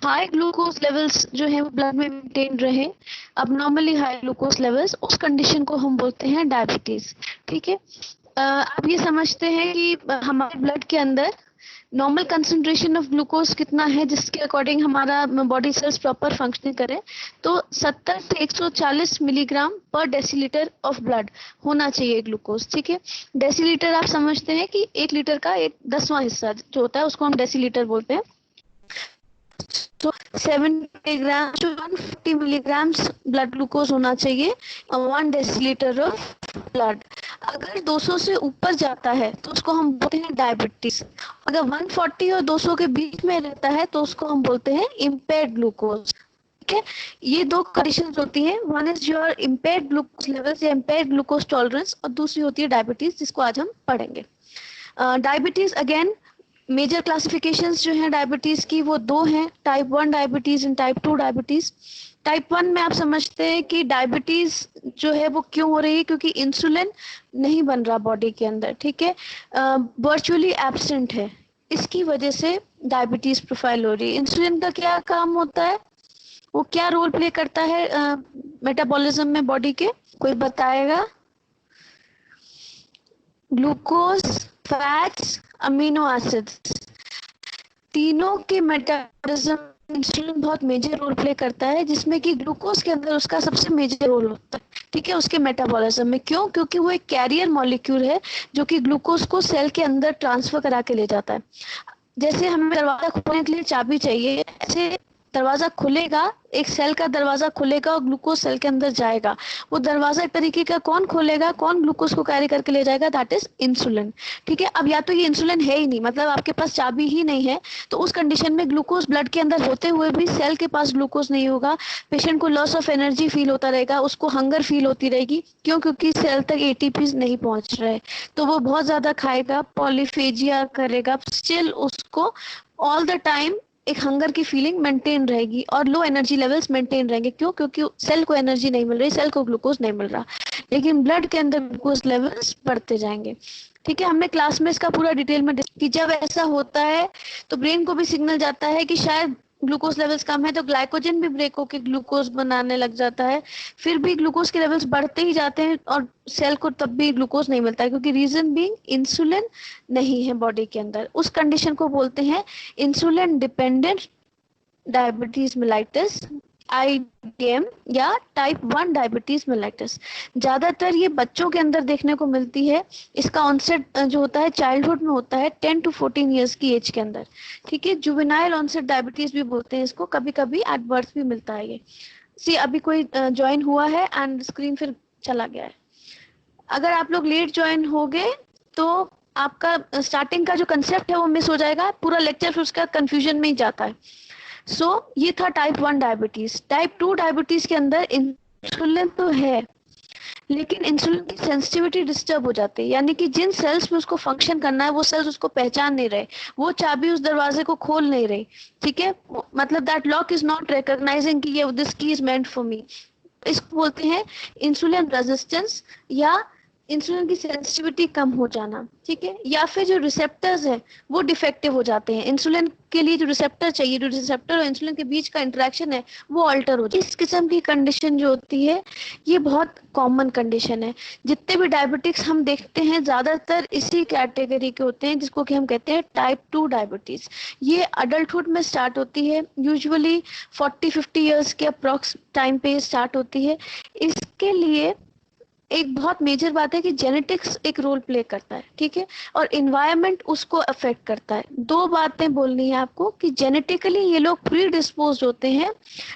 High glucose levels जो है वो ब्लड में मेंटेन रहे, अब नॉर्मली हाई ग्लूकोज लेवल्स, उस कंडीशन को हम बोलते हैं डायबिटीज। ठीक है। आप ये समझते हैं कि हमारे ब्लड के अंदर नॉर्मल कंसंट्रेशन ऑफ ग्लूकोज कितना है जिसके अकॉर्डिंग हमारा बॉडी सेल्स प्रॉपर फंक्शनिंग करे, तो 70 से 140 मिलीग्राम पर डेसीलीटर ऑफ ब्लड होना चाहिए ग्लूकोज। ठीक है। डेसीलीटर आप समझते हैं कि 1 लीटर का 1/10वां हिस्सा जो होता है उसको हम डेसीलीटर बोलते हैं। तो 70 टू 150 मिलीग्राम्स ब्लड ग्लूकोज होना चाहिए 1 डेसीलीटर ऑफ ब्लड। अगर 200 से ऊपर जाता है तो उसको हम बोलते हैं डायबिटीज। अगर 140 और 200 के बीच में रहता है तो उसको हम बोलते हैं इम्पेयर्ड ग्लूकोज। ठीक है। ये दो कंडीशंस होती हैं, one is your impaired glucose levels या इम्पेयर्ड ग्लूकोज टॉलरेंस, और दूसरी होती है डायबिटीज, जिसको आज हम पढ़ेंगे। डायबिटीज अगेन मेजर क्लासिफिकेशंस जो हैं डायबिटीज की वो दो हैं, type 1 diabetes and type 2 diabetes. Type 1 में आप समझते हैं कि डायबिटीज जो है वो क्यों हो रही है, क्योंकि इंसुलिन नहीं बन रहा बॉडी के अंदर। ठीक है। वर्चुअली एब्सेंट है, इसकी वजह से डायबिटीज प्रोफाइल हो रही है। इंसुलिन का क्या काम होता है, वो क्या रोल प्ले करता है मेटाबॉलिज्म में बॉडी के, कोई बताएगा? ग्लूकोज, फैट्स, अमीनो एसिड्स, तीनों के मेटाबॉलिज्म इंसुलिन बहुत मेजर रोल प्ले करता है, जिसमें कि ग्लूकोज के अंदर उसका सबसे मेजर रोल होता है। ठीक है। उसके मेटाबॉलिज्म में क्यों? क्योंकि वो एक कैरियर मॉलिक्यूल है जो कि ग्लूकोज को सेल के अंदर ट्रांसफर करा के ले जाता है। जैसे हमें दरवाजा खोलने के लिए चाबी चाहिए, ऐसे दरवाजा खुलेगा, एक सेल का दरवाजा खुलेगा और ग्लूकोज सेल के अंदर जाएगा। वो दरवाजा एक तरीके का कौन खोलेगा, कौन ग्लूकोज को कैरी करके ले जाएगा? That is insulin. ठीक है। अब या तो ये इंसुलिन है ही नहीं, मतलब आपके पास चाबी ही नहीं है, तो उस कंडीशन में ग्लूकोज ब्लड के अंदर होते हुए भी सेल के पास ग्लूकोज नहीं होगा, पेशेंट को लॉस ऑफ एनर्जी फील होता रहेगा, उसको हंगर फील होती रहेगी। क्यों? क्योंकि सेल तक एटीपी नहीं पहुंच रहे, तो वो बहुत ज्यादा खाएगा, पॉलीफेजिया करेगा, स्टिल उसको ऑल द टाइम एक हंगर की फीलिंग मेंटेन रहेगी और लो एनर्जी लेवल्स मेंटेन रहेंगे। क्यों? क्योंकि सेल को एनर्जी नहीं मिल रही, सेल को ग्लूकोज नहीं मिल रहा, लेकिन ब्लड के अंदर ग्लूकोज लेवल्स बढ़ते जाएंगे। ठीक है। हमने क्लास में इसका पूरा डिटेल में कि जब ऐसा होता है तो ब्रेन को भी सिग्नल जाता है कि शायद ग्लूकोज लेवल्स कम है, तो ग्लाइकोजन भी ब्रेक होकर ग्लूकोज बनाने लग जाता है। फिर भी ग्लूकोज के लेवल्स बढ़ते ही जाते हैं और सेल को तब भी ग्लूकोज नहीं मिलता है, क्योंकि रीजन बीइंग इंसुलिन नहीं है बॉडी के अंदर। उस कंडीशन को बोलते हैं insulin dependent diabetes mellitus, IDM, या टाइप 1 डायबिटीज मेलाइटिस। ज्यादातर ये बच्चों के अंदर देखने को मिलती है। इसका ऑनसेट जो होता है चाइल्डहुड में होता है, 10 to 14 ईयर्स की एज के अंदर। ठीक है। जुवेनाइल ऑनसेट डायबिटीज भी बोलते हैं इसको, कभी कभी एट बर्थ भी मिलता है ये। सी अभी कोई ज्वाइन हुआ है एंड स्क्रीन फिर चला गया है। अगर आप लोग लेट ज्वाइन हो गए तो आपका स्टार्टिंग का जो कंसेप्ट है वो मिस हो जाएगा, पूरा लेक्चर फिर उसका कंफ्यूजन में ही जाता है। ये था टाइप 1 डायबिटीज। टाइप 2 डायबिटीज के अंदर इंसुलिन तो है, लेकिन इंसुलिन की सेंसिटिविटी डिस्टर्ब हो जाती है, यानी कि जिन सेल्स में उसको फंक्शन करना है वो सेल्स उसको पहचान नहीं रहे, वो चाबी उस दरवाजे को खोल नहीं रही। ठीक है। मतलब that lock is not recognising कि ये दिस की इज मेंट फॉर मी। इसको बोलते हैं इंसुलिन रेजिस्टेंस या इंसुलिन की सेंसिटिविटी कम हो जाना। ठीक है। या फिर जो रिसेप्टर्स है वो डिफेक्टिव हो जाते हैं, इंसुलिन के लिए जो रिसेप्टर चाहिए, जो रिसेप्टर और इंसुलिन के बीच का इंटरेक्शन है वो अल्टर हो जाए। इस किस्म की कंडीशन जो होती है ये बहुत कॉमन कंडीशन है। जितने भी डायबिटिक्स हम देखते हैं ज्यादातर इसी कैटेगरी के होते हैं, जिसको कि हम कहते हैं टाइप 2 डायबिटीज। ये अडल्टहुड में स्टार्ट होती है, यूजुअली 40-50 ईयर्स के अप्रोक्स टाइम पे स्टार्ट होती है। इसके लिए एक बहुत मेजर बात है कि जेनेटिक्स एक रोल प्ले करता है। ठीक है। और इन्वायरमेंट उसको अफेक्ट करता है। दो बातें बोलनी है आपको कि जेनेटिकली ये लोग प्री डिस्पोज होते हैं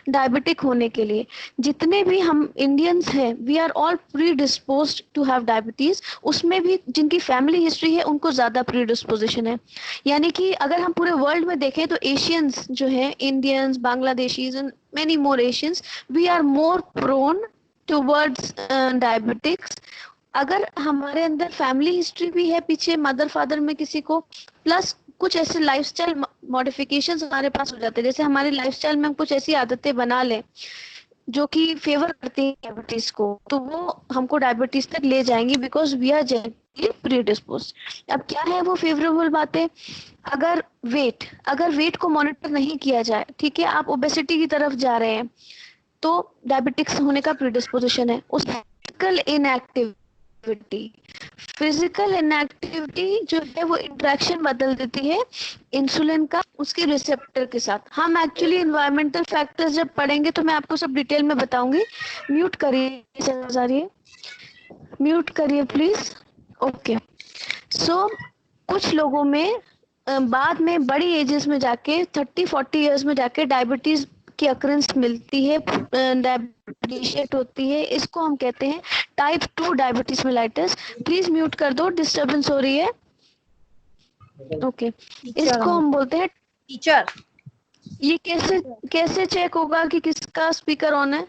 डायबिटिक होने के लिए। जितने भी हम इंडियंस हैं we are all predispose to have diabetes, उसमें भी जिनकी फैमिली हिस्ट्री है उनको ज्यादा प्री डिस्पोजिशन है। यानी कि अगर हम पूरे वर्ल्ड में देखें तो एशियंस जो है, Indians, Bangladeshis and many more Asians, we are more prone towards diabetics. अगर हमारे अंदर फैमिली हिस्ट्री भी है पीछे, मदर फादर में किसी को, प्लस कुछ ऐसे लाइफस्टाइल मॉडिफिकेशंस हमारे पास हो जाते हैं, जैसे हमारी लाइफस्टाइल में हम कुछ ऐसी आदतें बना लें जो कि फेवर करती है डायबिटीज को, तो वो हमको डायबिटीज तक ले जाएंगी because we are genetically predispose. अब क्या है वो फेवरेबल बातें? अगर वेट को मॉनिटर नहीं किया जाए, ठीक है, आप ओबेसिटी की तरफ जा रहे हैं, तो डायबिटिक्स होने का प्रीडिस्पोजिशन है। उस फिजिकल इनएक्टिविटी जो है वो इंटरेक्शन बदल देती है इंसुलिन का उसके रिसेप्टर के साथ। हम एक्चुअली इन्वायरमेंटल फैक्टर्स जब पढ़ेंगे तो मैं आपको सब डिटेल में बताऊंगी। म्यूट करिए, म्यूट करिए प्लीज। ओके, सो कुछ लोगों में बाद में बड़ी एजेस में जाके 30-40 इयर्स में जाके डायबिटीज की अक्रेंस मिलती है, डायबिटीज होती है। इसको हम कहते हैं type 2 diabetes mellitus. Please mute कर दो, डिस्टरबेंस हो रही है। ओके, इसको हम बोलते हैं टीचर। ये कैसे चेक होगा कि किसका स्पीकर ऑन है?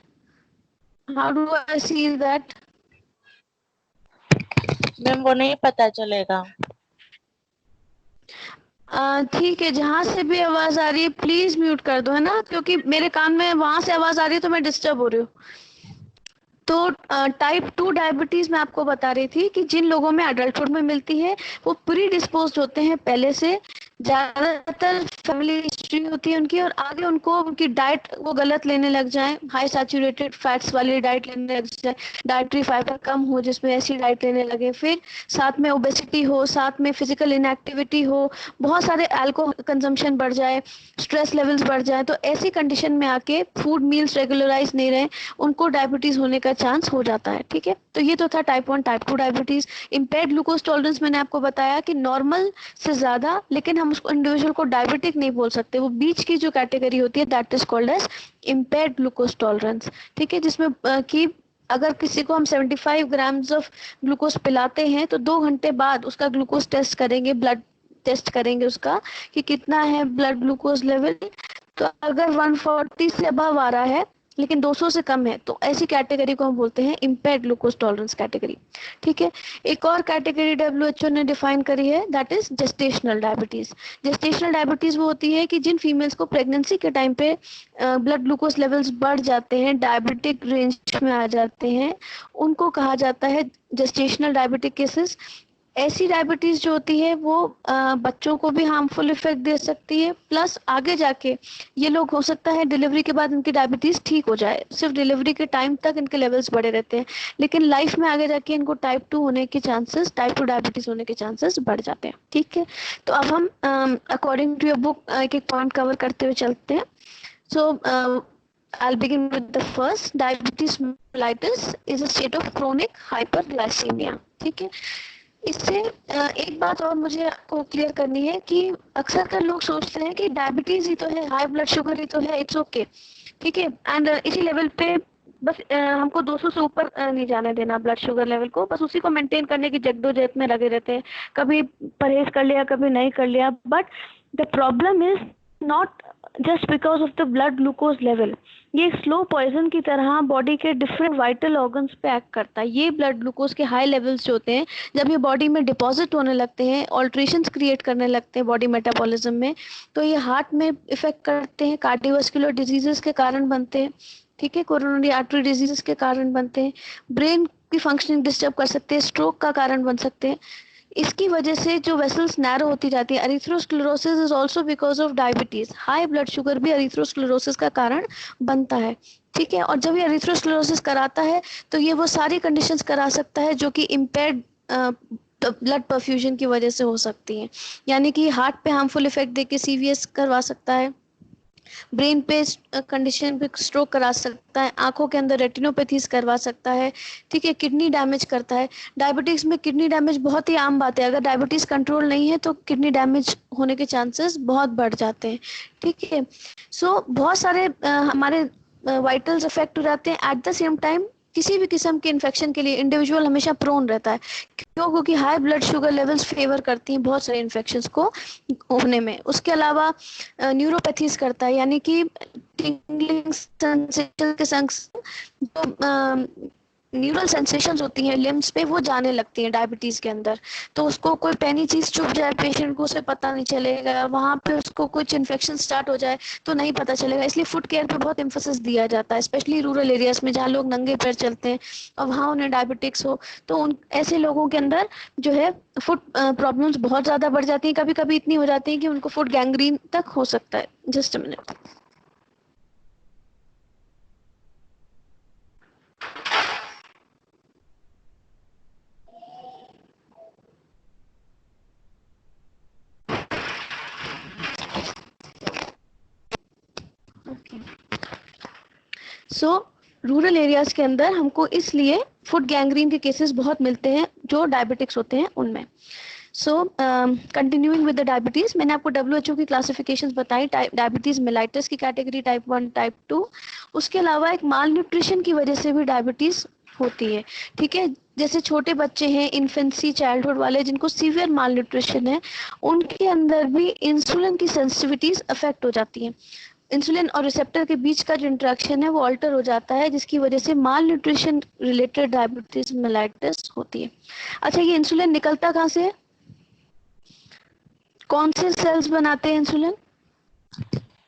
How do I see that? Ma'am वो नहीं पता चलेगा। ठीक है, जहां से भी आवाज आ रही है प्लीज म्यूट कर दो, है ना, क्योंकि मेरे कान में वहां से आवाज आ रही है तो मैं डिस्टर्ब हो रही हूँ। तो टाइप 2 डायबिटीज मैं आपको बता रही थी कि जिन लोगों में अडल्टहुड में मिलती है वो प्री डिस्पोज्ड होते हैं पहले से, ज्यादातर फैमिली हिस्ट्री होती है उनकी, और आगे उनको उनकी डाइट वो गलत लेने लग जाए, हाई सैचुरेटेड फैट्स वाली डाइट लेने लग जाए, डाइटरी फाइबर कम हो जिसमें ऐसी डाइट लेने लगे, फिर साथ में ओबेसिटी हो, साथ में फिजिकल इनएक्टिविटी हो, बहुत सारे अल्कोहल कंजम्पशन बढ़ जाए, स्ट्रेस लेवल्स बढ़ जाए, तो ऐसी कंडीशन में आके फूड मील्स रेगुलराइज नहीं रहे, उनको डायबिटीज होने का चांस हो जाता है। ठीक है, तो ये तो था type 1 type 2 diabetes. Impaired glucose tolerance मैंने आपको बताया कि नॉर्मल से ज्यादा, लेकिन हम उसको इंडिविजुअल को डायबिटिक नहीं बोल सकते, वो बीच की जो कैटेगरी होती है that is called as impaired glucose tolerance. ठीक है, जिसमें कि अगर किसी को हम 75 ग्राम्स ऑफ ग्लूकोज पिलाते हैं तो 2 घंटे बाद उसका ग्लूकोज टेस्ट करेंगे, ब्लड टेस्ट करेंगे उसका कि कितना है ब्लड ग्लूकोज लेवल। तो अगर 140 से अबव आ रहा है लेकिन 200 से कम है तो ऐसी कैटेगरी को हम बोलते हैं इम्पेयर्ड ग्लूकोज टॉलरेंस कैटेगरी। ठीक है, एक और कैटेगरी डब्ल्यूएचओ ने डिफाइन करी है that is gestational diabetes. Gestational diabetes वो होती है कि जिन फीमेल्स को प्रेगनेंसी के टाइम पे ब्लड ग्लूकोज लेवल्स बढ़ जाते हैं, डायबिटिक रेंज में आ जाते हैं, उनको कहा जाता है जेस्टेशनल डायबिटिक केसेस। ऐसी डायबिटीज जो होती है वो बच्चों को भी हार्मफुल इफेक्ट दे सकती है, प्लस आगे जाके ये लोग हो सकता है डिलीवरी के बाद इनकी डायबिटीज ठीक हो जाए, सिर्फ डिलीवरी के टाइम तक इनके लेवल्स बढ़े रहते हैं, लेकिन लाइफ में आगे जाके इनको टाइप 2 होने के चांसेस, टाइप 2 डायबिटीज होने के चांसेस बढ़ जाते हैं। ठीक है, तो अब हम अकॉर्डिंग टू योर बुक एक एक पॉइंट कवर करते हुए चलते हैं। सो I'll begin with the first. Diabetes mellitus is a state of chronic hyperglycemia. ठीक है, इससे एक बात और मुझे आपको क्लियर करनी है कि अक्सर कर लोग सोचते हैं कि डायबिटीज ही तो है, हाई ब्लड शुगर ही तो है, इट्स ओके। ठीक है, एंड इसी लेवल पे बस हमको 200 से ऊपर नहीं जाने देना ब्लड शुगर लेवल को, बस उसी को मेंटेन करने की जद्दोजहद में लगे रहते हैं, कभी परहेज कर लिया कभी नहीं कर लिया। But the problem is not just because of the blood glucose level, ये स्लो पॉइजन की तरह बॉडी के डिफरेंट वाइटल ऑर्गन्स पे एक्ट करता है। ये ब्लड ग्लूकोज के हाई लेवल्स जो होते हैं जब ये बॉडी में डिपॉजिट होने लगते हैं, ऑल्ट्रेशंस क्रिएट करने लगते हैं बॉडी मेटाबॉलिज्म में, तो ये हार्ट में इफेक्ट करते हैं, कार्डियोवास्कुलर डिजीजेस के कारण बनते हैं। ठीक है, कोरोनरी आर्टरी डिजीजेस के कारण बनते हैं, ब्रेन की फंक्शनिंग डिस्टर्ब कर सकते हैं, स्ट्रोक का कारण बन सकते हैं। इसकी वजह से जो वेसल्स नैरो होती जाती है, arteriosclerosis is also because of diabetes. High blood sugar भी एरिथ्रोस्क्लेरोसिस का कारण बनता है। ठीक है, और जब ये एरिथ्रोस्क्लेरोसिस कराता है तो ये वो सारी कंडीशंस करा सकता है जो कि इम्पेयर्ड ब्लड परफ्यूजन की वजह से हो सकती हैं, यानी कि हार्ट पे हार्मफुल इफेक्ट देके सीवीएस करवा सकता है, ब्रेन पे कंडीशन पे स्ट्रोक करा सकता है, आंखों के अंदर रेटिनोपैथीज करवा सकता है। ठीक है, किडनी डैमेज करता है। डायबिटीज में किडनी डैमेज बहुत ही आम बात है, अगर डायबिटीज कंट्रोल नहीं है तो किडनी डैमेज होने के चांसेस बहुत बढ़ जाते हैं। ठीक है, सो बहुत सारे हमारे वाइटल्स अफेक्ट हो जाते हैं। एट द सेम टाइम किसी भी किस्म के इन्फेक्शन के लिए इंडिविजुअल हमेशा प्रोन रहता है, क्यों? क्योंकि high blood sugar levels favour करती हैं बहुत सारे इन्फेक्शंस को होने में। उसके अलावा न्यूरोपैथीज करता है, यानी कि टिंगलिंग सेंसेशन के संग जो न्यूरल सेंसेशंस होती हैं लिम्स पे, वो जाने लगती हैं डायबिटीज के अंदर। तो उसको कोई पैनी चीज चुभ जाए पेशेंट को, उसे पता नहीं चलेगा, वहां पे उसको कुछ इन्फेक्शन स्टार्ट हो जाए तो नहीं पता चलेगा। इसलिए फुट केयर पे बहुत एम्फोसिस दिया जाता है, स्पेशली रूरल एरियाज में जहाँ लोग नंगे पैर चलते हैं और वहाँ उन्हें डायबिटिक्स हो, तो उन ऐसे लोगों के अंदर जो है फुट प्रॉब्लम्स बहुत ज्यादा बढ़ जाती हैं, कभी कभी इतनी हो जाती हैं कि उनको फुट गैंग्रीन तक हो सकता है। Just a minute. So rural areas के अंदर हमको इसलिए फुट गैंग्रीन के केसेस बहुत मिलते हैं जो डायबिटिक्स होते हैं उनमें। सो कंटिन्यूइंग विद द डायबिटीज, मैंने आपको WHO की क्लासिफिकेशंस बताई, डायबिटीज मेलाइटस की कैटेगरी, टाइप 1, टाइप 2। उसके अलावा एक माल न्यूट्रिशन की वजह से भी डायबिटीज होती है। ठीक है, जैसे छोटे बच्चे हैं, इन्फेंसी चाइल्डहुड वाले जिनको सीवियर माल न्यूट्रिशन है, उनके अंदर भी इंसुलिन की सेंसिटिविटीज अफेक्ट हो जाती है। इंसुलिन और रिसेप्टर के बीच का जो इंटरेक्शन है वो अल्टर हो जाता है, जिसकी वजह से माल न्यूट्रिशन रिलेटेड डायबिटीज मेलाइटस होती है। अच्छा, ये इंसुलिन निकलता कहाँ से है? कौन से सेल्स बनाते हैं इंसुलिन?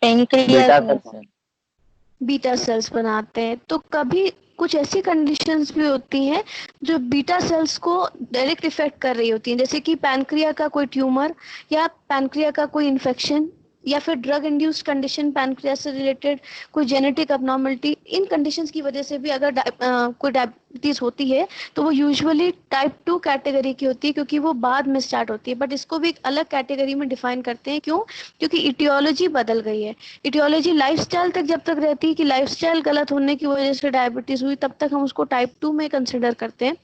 पेनक्रियास में से। बीटा सेल्स बनाते हैं। तो कभी कुछ ऐसी कंडीशंस भी होती हैं जो बीटा सेल्स को डायरेक्ट इफेक्ट कर रही होती हैं, जैसे कि पैनक्रिया का कोई ट्यूमर या पैनक्रिया का कोई इन्फेक्शन या फिर ड्रग इंड्यूस्ड कंडीशन पैनक्रियास से रिलेटेड, कोई जेनेटिक अबनॉर्मलिटी। इन कंडीशंस की वजह से भी अगर कोई डायबिटीज होती है तो वो यूजुअली टाइप 2 कैटेगरी की होती है, क्योंकि वो बाद में स्टार्ट होती है। बट इसको भी एक अलग कैटेगरी में डिफाइन करते हैं। क्यों? क्योंकि इटियोलॉजी बदल गई है। इटियोलॉजी लाइफस्टाइल तक जब तक रहती है कि लाइफस्टाइल गलत होने की वजह से डायबिटीज हुई, तब तक हम उसको टाइप 2 में कंसिडर करते हैं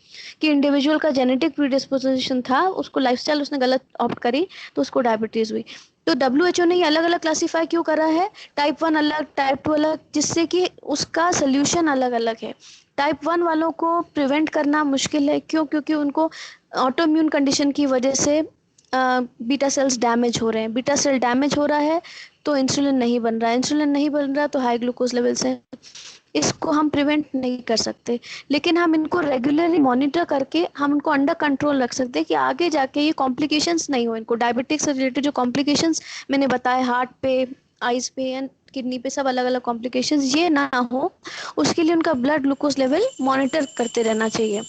कि इंडिविजुअल का जेनेटिक प्रीडिस्पोजिशन था, उसको लाइफस्टाइल उसने गलत ऑप्ट करी तो उसको डायबिटीज हुई। तो WHO ने ये अलग अलग क्लासीफाई क्यों करा है? टाइप 1 अलग, टाइप 2 अलग, जिससे कि उसका सोल्यूशन अलग अलग है। टाइप 1 वालों को प्रिवेंट करना मुश्किल है। क्यों? क्योंकि उनको ऑटोइम्यून कंडीशन की वजह से बीटा सेल्स डैमेज हो रहे हैं। बीटा सेल डैमेज हो रहा है तो इंसुलिन नहीं बन रहा है, इंसुलिन नहीं बन रहा तो हाई ग्लूकोज लेवल से इसको हम प्रिवेंट नहीं कर सकते। लेकिन हम इनको रेगुलरली मॉनिटर करके हम इनको अंडर कंट्रोल रख सकते हैं कि आगे जाके ये कॉम्प्लिकेशंस नहीं हो। इनको डायबिटिक्स से रिलेटेड जो कॉम्प्लिकेशंस मैंने बताए, हार्ट पे, आइज पे एंड किडनी पे, सब अलग अलग कॉम्प्लिकेशंस ये ना हो, उसके लिए उनका ब्लड ग्लूकोज लेवल मॉनिटर करते रहना चाहिए।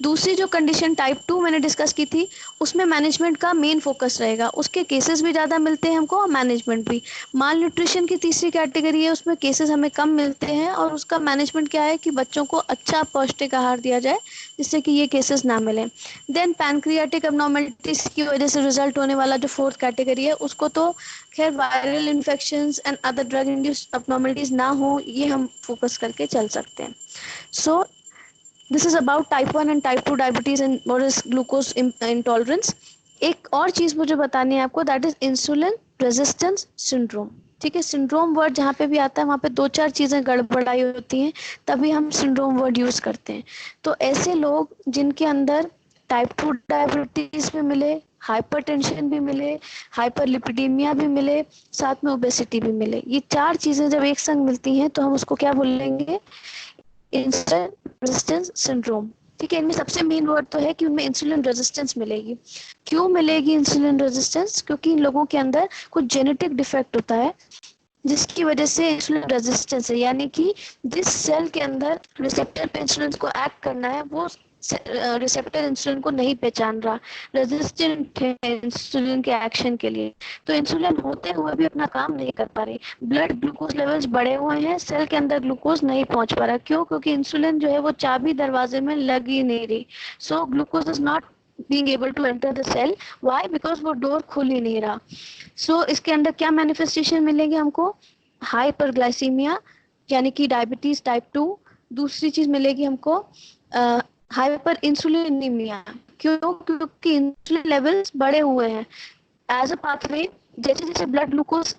दूसरी जो कंडीशन टाइप 2 मैंने डिस्कस की थी, उसमें मैनेजमेंट का मेन फोकस रहेगा। उसके केसेस भी ज़्यादा मिलते हैं हमको और मैनेजमेंट भी। माल न्यूट्रिशन की तीसरी कैटेगरी है, उसमें केसेस हमें कम मिलते हैं और उसका मैनेजमेंट क्या है कि बच्चों को अच्छा पौष्टिक आहार दिया जाए जिससे कि ये केसेस ना मिले। देन पैनक्रियाटिक अबनॉर्मलिटीज की वजह से रिजल्ट होने वाला जो फोर्थ कैटेगरी है, उसको तो खैर viral infections and other drug induced abnormalities ना हो, ये हम फोकस करके चल सकते हैं। सो this is about type 1 and type 2 diabetes and what is glucose intolerance. एक और चीज मुझे बतानी है आपको, that is insulin resistance syndrome. ठीक है, सिंड्रोम वर्ड जहाँ पे भी आता है वहाँ पे दो चार चीजें गड़बड़ाई होती हैं, तभी हम सिंड्रोम वर्ड यूज करते हैं। तो ऐसे लोग जिनके अंदर टाइप 2 डायबिटीज भी मिले, हाइपरटेंशन भी मिले, हाइपरलिपिडीमिया भी मिले, साथ में ओबेसिटी भी मिले, ये चार चीजें जब एक संग मिलती हैं तो हम उसको क्या बोलेंगे? Insulin resistance syndrome. ठीक है, इनमें सबसे मेन वर्ड तो है कि उनमें इंसुलिन रेजिस्टेंस मिलेगी। क्यों मिलेगी इंसुलिन रेजिस्टेंस? क्योंकि इन लोगों के अंदर कुछ जेनेटिक डिफेक्ट होता है जिसकी वजह से इंसुलिन रेजिस्टेंस है, यानी कि जिस सेल के अंदर रिसेप्टर पे इंसुलिन को एक्ट करना है वो रिसेप्टर इंसुलिन को नहीं पहचान रहा, रेजिस्टेंट है इंसुलिन के एक्शन के लिए। तो इंसुलिन होते हुए भी अपना काम नहीं कर पा रही, ब्लड ग्लूकोज लेवल्स बढ़े हुए हैं, सेल के अंदर ग्लूकोज नहीं पहुंच पा रहा। क्यों? क्योंकि इंसुलिन जो है वो चाबी दरवाजे में लग ही नहीं रही। So glucose is not being able to enter the cell. Why? Because वो डोर खुल ही नहीं रहा। इसके अंदर क्या मैनिफेस्टेशन मिलेंगे हमको? हाइपरग्लाइसीमिया यानी कि डायबिटीज टाइप 2। दूसरी चीज मिलेगी हमको हाइपर इंसुलिनीमिया। क्यों? क्योंकि इंसुलिन लेवल्स बढ़े हुए हैं एज अ पाथवे। जैसे जैसे ब्लड ग्लूकोज,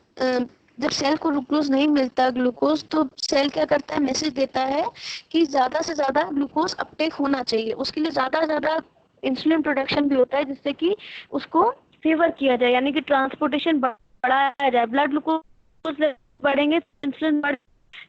जब सेल को ग्लूकोज नहीं मिलता ग्लूकोज, तो सेल क्या करता है? मैसेज देता है कि ज्यादा से ज्यादा ग्लूकोज अपटेक होना चाहिए। उसके लिए ज्यादा से ज्यादा इंसुलिन प्रोडक्शन भी होता है जिससे कि उसको फेवर किया जाए, यानी कि ट्रांसपोर्टेशन बढ़ाया जाए। ब्लड ग्लूकोज बढ़ेंगे, इंसुलिन बढ़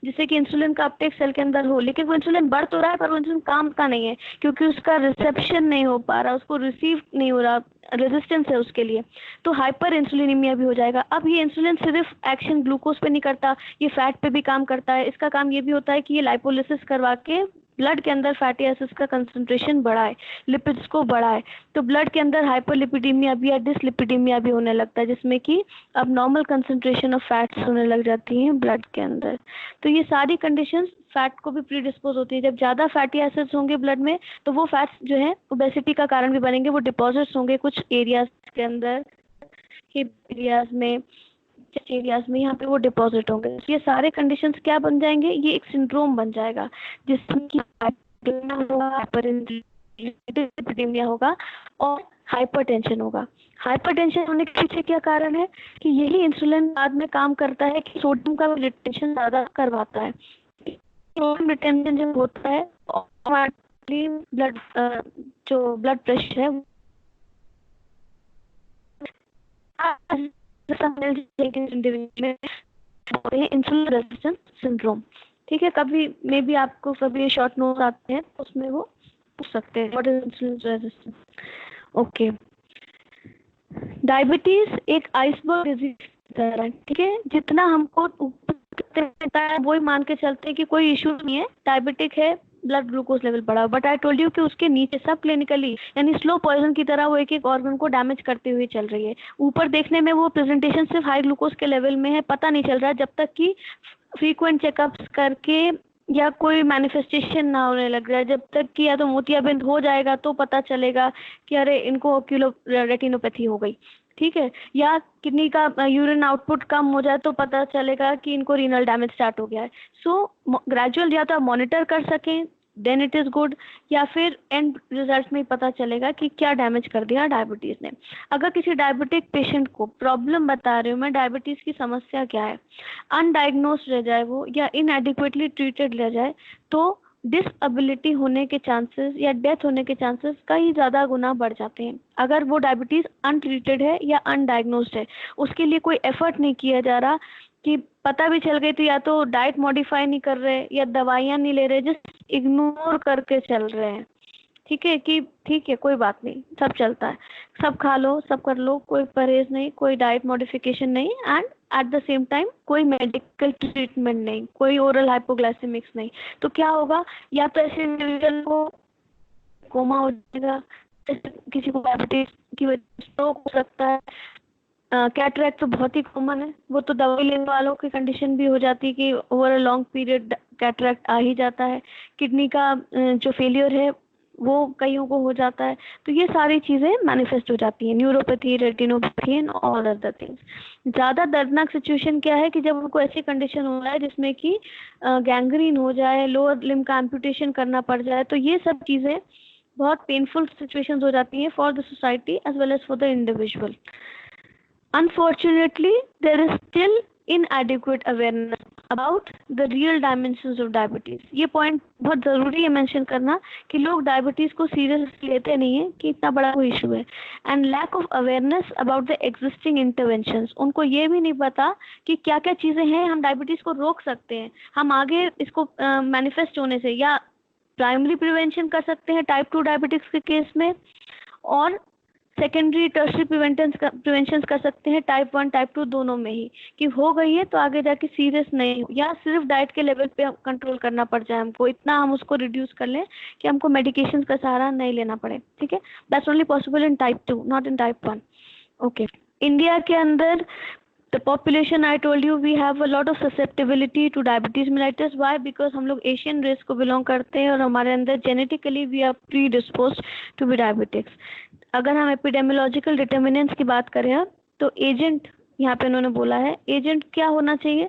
जिससे कि इंसुलिन का अपटेक सेल के अंदर हो, लेकिन वो इंसुलिन बढ़ तो रहा है पर वो इंसुलिन काम का नहीं है क्योंकि उसका रिसेप्शन नहीं हो पा रहा, उसको रिसीव नहीं हो रहा, रेजिस्टेंस है उसके लिए, तो हाइपर इंसुलिनीमिया भी हो जाएगा। अब ये इंसुलिन सिर्फ एक्शन ग्लूकोज पे नहीं करता, ये फैट पे भी काम करता है। इसका काम ये भी होता है कि ये लाइपोलिसिस करवा के ब्लड के अंदर फैटी एसिड्स का कंसंट्रेशन बढ़ाए, लिपिड्स को बढ़ाए, तो ब्लड के अंदर हाइपरलिपिडीमिया भी या डिसलिपिडीमिया भी होने लगता है, जिसमें कि अब नॉर्मल कंसंट्रेशन ऑफ फैट्स होने लग जाती हैं ब्लड के अंदर। तो ये सारी कंडीशंस फैट को भी प्रीडिस्पोज होती है। जब ज़्यादा फैटी एसिड्स होंगे ब्लड में तो वो फैट्स जो है ओबेसिटी का कारण भी बनेंगे, वो डिपॉजिट्स होंगे कुछ एरियाज के अंदर, हिप एरियाज में, चेस्ट एरियाज में, यहाँ पे वो डिपॉजिट होंगे। ये सारे कंडीशंस क्या बन जाएंगे, ये एक सिंड्रोम बन जाएगा जिसमें कि हाइपरलिपिडेमिया होगा और हाइपरटेंशन होगा। हाइपरटेंशन होने के पीछे क्या कारण है कि यही इंसुलिन बाद में काम करता है कि सोडियम का रिटेंशन ज़्यादा करवाता है। सोडियम रिटेंशन जब होता है ब्लड जो ब्लड प्रेशर है इंसुलिन रेजिस्टेंस सिंड्रोम। ठीक है, कभी मे भी आपको कभी शॉर्ट नोट आते हैं तो उसमें वो पूछ सकते हैं what is insulin resistance. Okay, diabetes एक आइसबर्ग डिजीज की तरह है। ठीक है, जितना हमको वही मान के चलते हैं कि कोई इशू नहीं है, डायबिटिक है, ब्लड ग्लूकोज लेवल बढ़ा, बट आई टोल्ड यू कि उसके नीचे सब क्लिनिकली यानी स्लो पॉइजन की तरह वो एक एक ऑर्गन को डैमेज करते हुए चल रही है। ऊपर देखने में वो प्रेजेंटेशन सिर्फ हाई ग्लूकोज के लेवल में है, पता नहीं चल रहा जब तक कि फ्रीक्वेंट चेकअप्स करके या कोई मैनिफेस्टेशन ना होने लग रहा है, जब तक कि या तो मोतियाबिंद हो जाएगा तो पता चलेगा कि अरे इनको ओक्यूलो रेटिनोपैथी हो गई। ठीक है, या किडनी का यूरिन आउटपुट कम हो जाए तो पता चलेगा कि इनको रीनल डैमेज स्टार्ट हो गया है। सो ग्रेजुअल या तो आप मॉनिटर कर सकें देन इट इज़ गुड, या फिर एंड रिजल्ट में पता चलेगा कि क्या डैमेज कर दिया डायबिटीज़ ने। अगर किसी डायबिटिक पेशेंट को प्रॉब्लम बता रही हूँ मैं, डायबिटीज़ की समस्या क्या है, अनडायग्नोस्ड रह जाए वो या इनएडिक्वेटली ट्रीटेड रह जाए तो डिसएबिलिटी होने के चांसेस या डेथ होने के चांसेस कई ज़्यादा गुना बढ़ जाते हैं। अगर वो डायबिटीज़ अनट्रीटेड है या अनडायग्नोस्ड है, उसके लिए कोई एफर्ट नहीं किया जा रहा, कि पता भी चल गई तो या तो डाइट मॉडिफाई नहीं कर रहे या दवाइयाँ नहीं ले रहे, जस्ट इग्नोर करके चल रहे हैं। ठीक है कि ठीक है कोई बात नहीं, सब चलता है, सब खा लो, सब कर लो, कोई परहेज नहीं, कोई डाइट मॉडिफिकेशन नहीं, and eight the same time कोई मेडिकल ट्रीटमेंट नहीं, कोई ओरल हाइपोग्लाइसेमिक्स नहीं, तो क्या होगा, या तो ऐसे इंडिविजुअल को कोमा हो जाएगा, किसी को डायबिटीज की वजह से स्ट्रोक हो सकता है, कैटरैक्ट तो बहुत ही कॉमन है, वो तो दवाई लेने वालों की कंडीशन भी हो जाती है कि over a long period cataract आ ही जाता है, किडनी का जो फेलियर है वो कईयों को हो जाता है। तो ये सारी चीज़ें मैनिफेस्ट हो जाती हैं, neuropathy, retinopathy and all other things. ज़्यादा दर्दनाक सिचुएशन क्या है कि जब उनको ऐसी कंडीशन हो रहा है जिसमें कि गैंग्रीन हो जाए, लोअर लिम्ब का एम्पुटेशन करना पड़ जाए, तो ये सब चीज़ें बहुत पेनफुल सिचुएशंस हो जाती हैं for the society as well as for the individual. Unfortunately, there is still inadequate awareness about the real dimensions of diabetes. ये पॉइंट बहुत ज़रूरी है मेंशन करना कि लोग डायबिटीज़ को सीरियसली लेते नहीं है कि इतना बड़ा कोई इशू है, and lack of awareness about the existing interventions. उनको ये भी नहीं पता कि क्या क्या चीज़ें हैं हम डायबिटीज़ को रोक सकते हैं, हम आगे इसको मैनिफेस्ट होने से या प्राइमरी प्रिवेंशन कर सकते हैं टाइप 2 डायबिटिक्स के केस में, और सेकेंडरी टर्शरी प्रिवेंशन कर सकते हैं टाइप 1 टाइप 2 दोनों में ही, कि हो गई है तो आगे जाके सीरियस नहीं हो, या सिर्फ डाइट के लेवल पे कंट्रोल करना पड़ जाए हमको, इतना हम उसको रिड्यूस कर लें कि हमको मेडिकेशन का सहारा नहीं लेना पड़े। ठीक है, that's only possible in type 2, not in type 1। Okay, India के अंदर the population I told you we have a lot of susceptibility to diabetes mellitus. Why? Because हम लोग एशियन रेस को बिलोंग करते हैं और हमारे अंदर genetically we are predisposed to be diabetics. अगर हम एपिडेमियोलॉजिकल डिटर्मिनेंट्स की बात करें तो एजेंट यहाँ पे उन्होंने बोला है, एजेंट क्या होना चाहिए,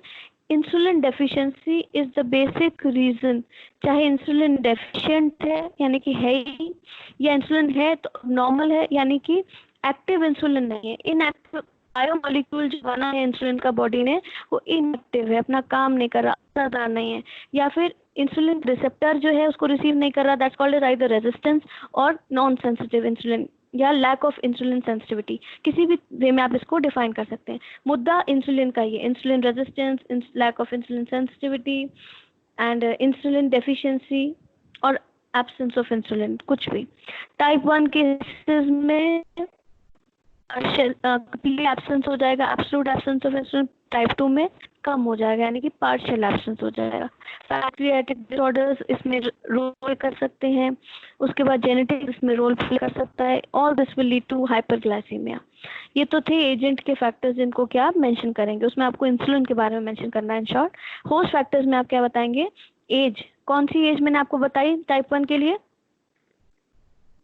insulin deficiency is the basic reason. चाहे इंसुलिन डेफिशिएंट है यानी कि है ही, या इंसुलिन है तो नॉर्मल है यानी कि एक्टिव इंसुलिन नहीं है, इनएक्टिव बायोमोलिक्यूल जो बना है इंसुलिन का बॉडी ने वो इनएक्टिव है, अपना काम नहीं कर रहा, असरदार नहीं है, या फिर इंसुलिन रिसेप्टर जो है उसको रिसीव नहीं कर रहा, that's called as either resistance और नॉन सेंसिटिव इंसुलिन, या लैक ऑफ इंसुलिन सेंसिटिविटी, किसी भी वे में आप इसको डिफाइन कर सकते हैं। मुद्दा इंसुलिन का ही है, insulin resistance, lack of insulin sensitivity and insulin deficiency और एब्सेंस ऑफ इंसुलिन, कुछ भी। टाइप 1 केसेस में कंप्लीट एब्सेंस हो जाएगा, absolute absence of insulin. Type 2 में कम हो जाएगा, यानी कि पार्शियल एब्सेंस हो जाएगा। पैंक्रियाटिक डिसऑर्डर्स इसमें रोल कर सकते हैं। उसके बाद जेनेटिक इसमें रोल प्ले कर सकता है। All this will lead to hyperglycaemia. ये तो थे एजेंट के फैक्टर्स जिनको क्या आप मेंशन करेंगे, उसमें आपको इंसुलिन के बारे में मेंशन करना है इन शॉर्ट। होस्ट फैक्टर्स में आप क्या बताएंगे? एज, कौन सी एज मैंने आपको बताई टाइप 1 के लिए?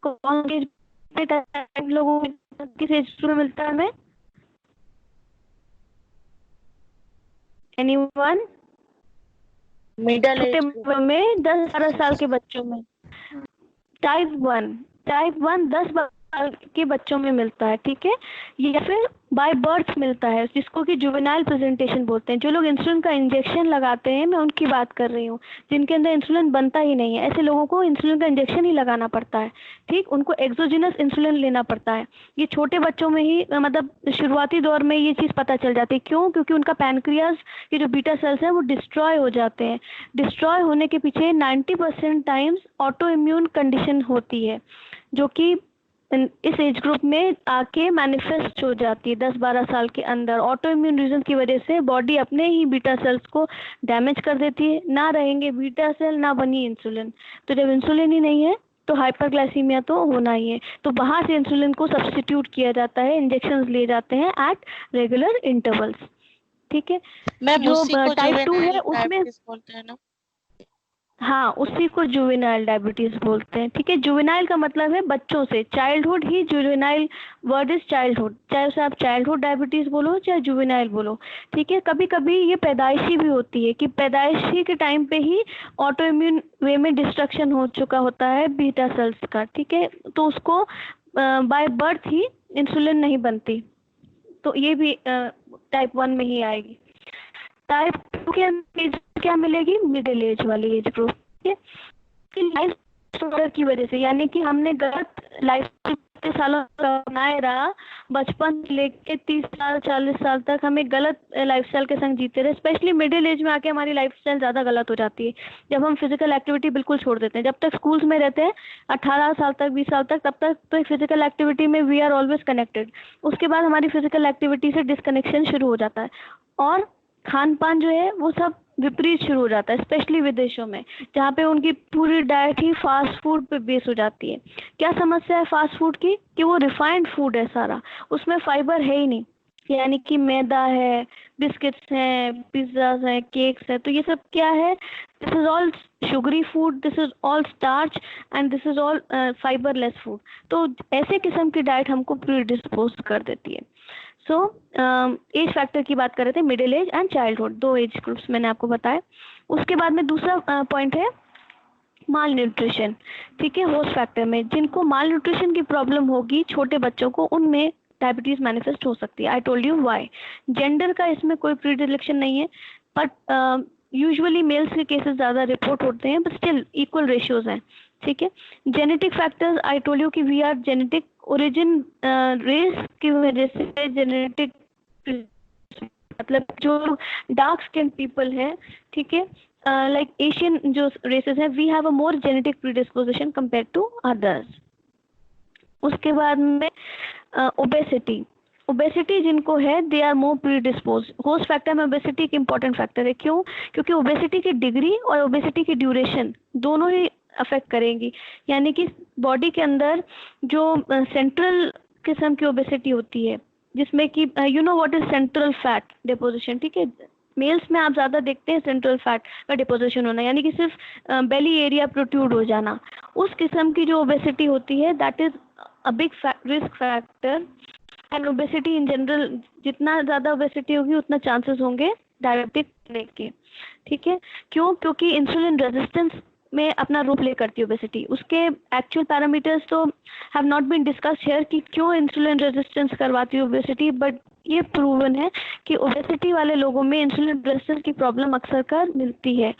कौन सी एज लोगों में, किस एज में मिलता है हमें? एनीवन? मिडल एज में 10-12 साल के बच्चों में। टाइप 1 10-12 साल के बच्चों में मिलता है, ठीक है, या फिर बाय बर्थ मिलता है, जिसको कि जुवेनाइल प्रेजेंटेशन बोलते हैं। जो लोग इंसुलिन का इंजेक्शन लगाते हैं, मैं उनकी बात कर रही हूँ, जिनके अंदर इंसुलिन बनता ही नहीं है, ऐसे लोगों को इंसुलिन का इंजेक्शन ही लगाना पड़ता है, ठीक, उनको एक्सोजिनस इंसुलिन लेना पड़ता है। ये छोटे बच्चों में ही, मतलब शुरुआती दौर में ये चीज़ पता चल जाती है। क्यों? क्योंकि उनका पैनक्रियाज के जो बीटा सेल्स हैं वो डिस्ट्रॉय हो जाते हैं। डिस्ट्रॉय होने के पीछे 90% टाइम्स ऑटो इम्यून कंडीशन होती है, जो कि इस एज ग्रुप में आके मैनिफेस्ट हो जाती है 10-12 साल के अंदर। ऑटो इम्यून रीजन की वजह से बॉडी अपने ही बीटा सेल्स को डैमेज कर देती है, ना रहेंगे बीटा सेल ना बनी इंसुलिन। तो जब इंसुलिन ही नहीं है तो हाइपरग्लाइसीमिया तो होना ही है। तो बाहर से इंसुलिन को सब्स्टिट्यूट किया जाता है, इंजेक्शन लिए जाते हैं एट रेगुलर इंटरवल्स, ठीक है। जो टाइप 2 है उसमें बोलते हैं ना, हाँ, उसी को जुवेनाइल डायबिटीज बोलते हैं, ठीक है। जुवेनाइल का मतलब है बच्चों से, childhood he juvenile word is childhood, चाहे उसे आप चाइल्डहुड डायबिटीज बोलो चाहे जुवेनाइल बोलो, ठीक है। कभी कभी ये पैदाइशी भी होती है कि पैदाइशी के टाइम पे ही ऑटो इम्यून वे में डिस्ट्रक्शन हो चुका होता है बीटा सेल्स का, ठीक है, तो उसको बाय बर्थ ही इंसुलिन नहीं बनती, तो ये भी टाइप 1 में ही आएगी। टाइप 2 के एज क्या मिलेगी? मिडिल एज वाली एज ग्रुप, ठीक है। लाइफ डिसऑर्डर की वजह से, यानी कि हमने गलत लाइफ सालों बनाए रहा, बचपन से लेके 30 साल 40 साल तक हमें गलत लाइफस्टाइल के संग जीते रहे। स्पेशली मिडिल एज में आके हमारी लाइफस्टाइल ज़्यादा गलत हो जाती है, जब हम फिजिकल एक्टिविटी बिल्कुल छोड़ देते हैं। जब तक स्कूल्स में रहते हैं 18 साल तक 20 साल तक, तब तक तो फिजिकल एक्टिविटी में वी आर ऑलवेज कनेक्टेड। उसके बाद हमारी फिजिकल एक्टिविटी से डिसकनेक्शन शुरू हो जाता है और खान पान जो है वो सब विपरीत शुरू हो जाता है, स्पेशली विदेशों में, जहाँ पे उनकी पूरी डाइट ही फास्ट फूड पे बेस हो जाती है। क्या समस्या है फास्ट फूड की? कि वो रिफाइंड फूड है सारा, उसमें फाइबर है ही नहीं, यानी कि मैदा है, बिस्किट्स हैं, पिज्ज़ाज हैं, केक्स है, तो ये सब क्या है? This is all sugary food, this is all starch and this is all fibreless food. तो ऐसे किस्म की डाइट हमको प्रीडिस्पोज कर देती है। सो एज फैक्टर की बात कर रहे थे, middle age and childhood, 2 age groups मैंने आपको बताया। उसके बाद में दूसरा पॉइंट है माल न्यूट्रिशन, ठीक है। होस्ट फैक्टर में जिनको माल न्यूट्रिशन की प्रॉब्लम होगी, छोटे बच्चों को, उनमें डायबिटीज मैनिफेस्ट हो सकती है। I told you why. Gender का इसमें कोई प्रीडिलेक्शन नहीं है, बट यूजुअली मेल्स के केसेस ज़्यादा रिपोर्ट होते हैं, बट स्टिल इक्वल रेशियोज हैं, ठीक है। Genetic factors, I told you कि we are genetic origin, race की वजह से जेनेटिक, मतलब जो डार्क स्किन पीपल है, ठीक है, लाइक एशियन जो रेसेस हैं, we have a more genetic predisposition compare to others. उसके बाद में ओबेसिटी, ओबेसिटी जिनको है they are more predispose. Host factor में ओबेसिटी एक इंपॉर्टेंट फैक्टर है। क्यों? क्योंकि ओबेसिटी की डिग्री और ओबेसिटी की ड्यूरेशन दोनों ही अफेक्ट करेंगी, यानी कि बॉडी के अंदर जो सेंट्रल किस्म की ओबेसिटी होती है, जिसमें कि you know what is central fat deposition, ठीक है। मेल्स में आप ज़्यादा देखते हैं सेंट्रल फैट का डिपोजिशन होना, यानी कि सिर्फ बेली एरिया प्रोट्रूड हो जाना। उस किस्म की जो ओबेसिटी होती है, that is a big risk factor. And obesity in general, जितना ज़्यादा ओबेसिटी होगी उतना चांसेस होंगे डायबिटिक होने के, ठीक है। क्यों? क्योंकि इंसुलिन रेजिस्टेंस में अपना रोल प्ले करती है ओबेसिटी। उसके एक्चुअल पैरामीटर्स तो have not been discussed here कि क्यों इंसुलिन रेजिस्टेंस करवाती है ओबेसिटी, बट ये प्रूवन है कि ओबेसिटी वाले लोगों में इंसुलिन रेजिस्टेंस की प्रॉब्लम अक्सर कर मिलती है।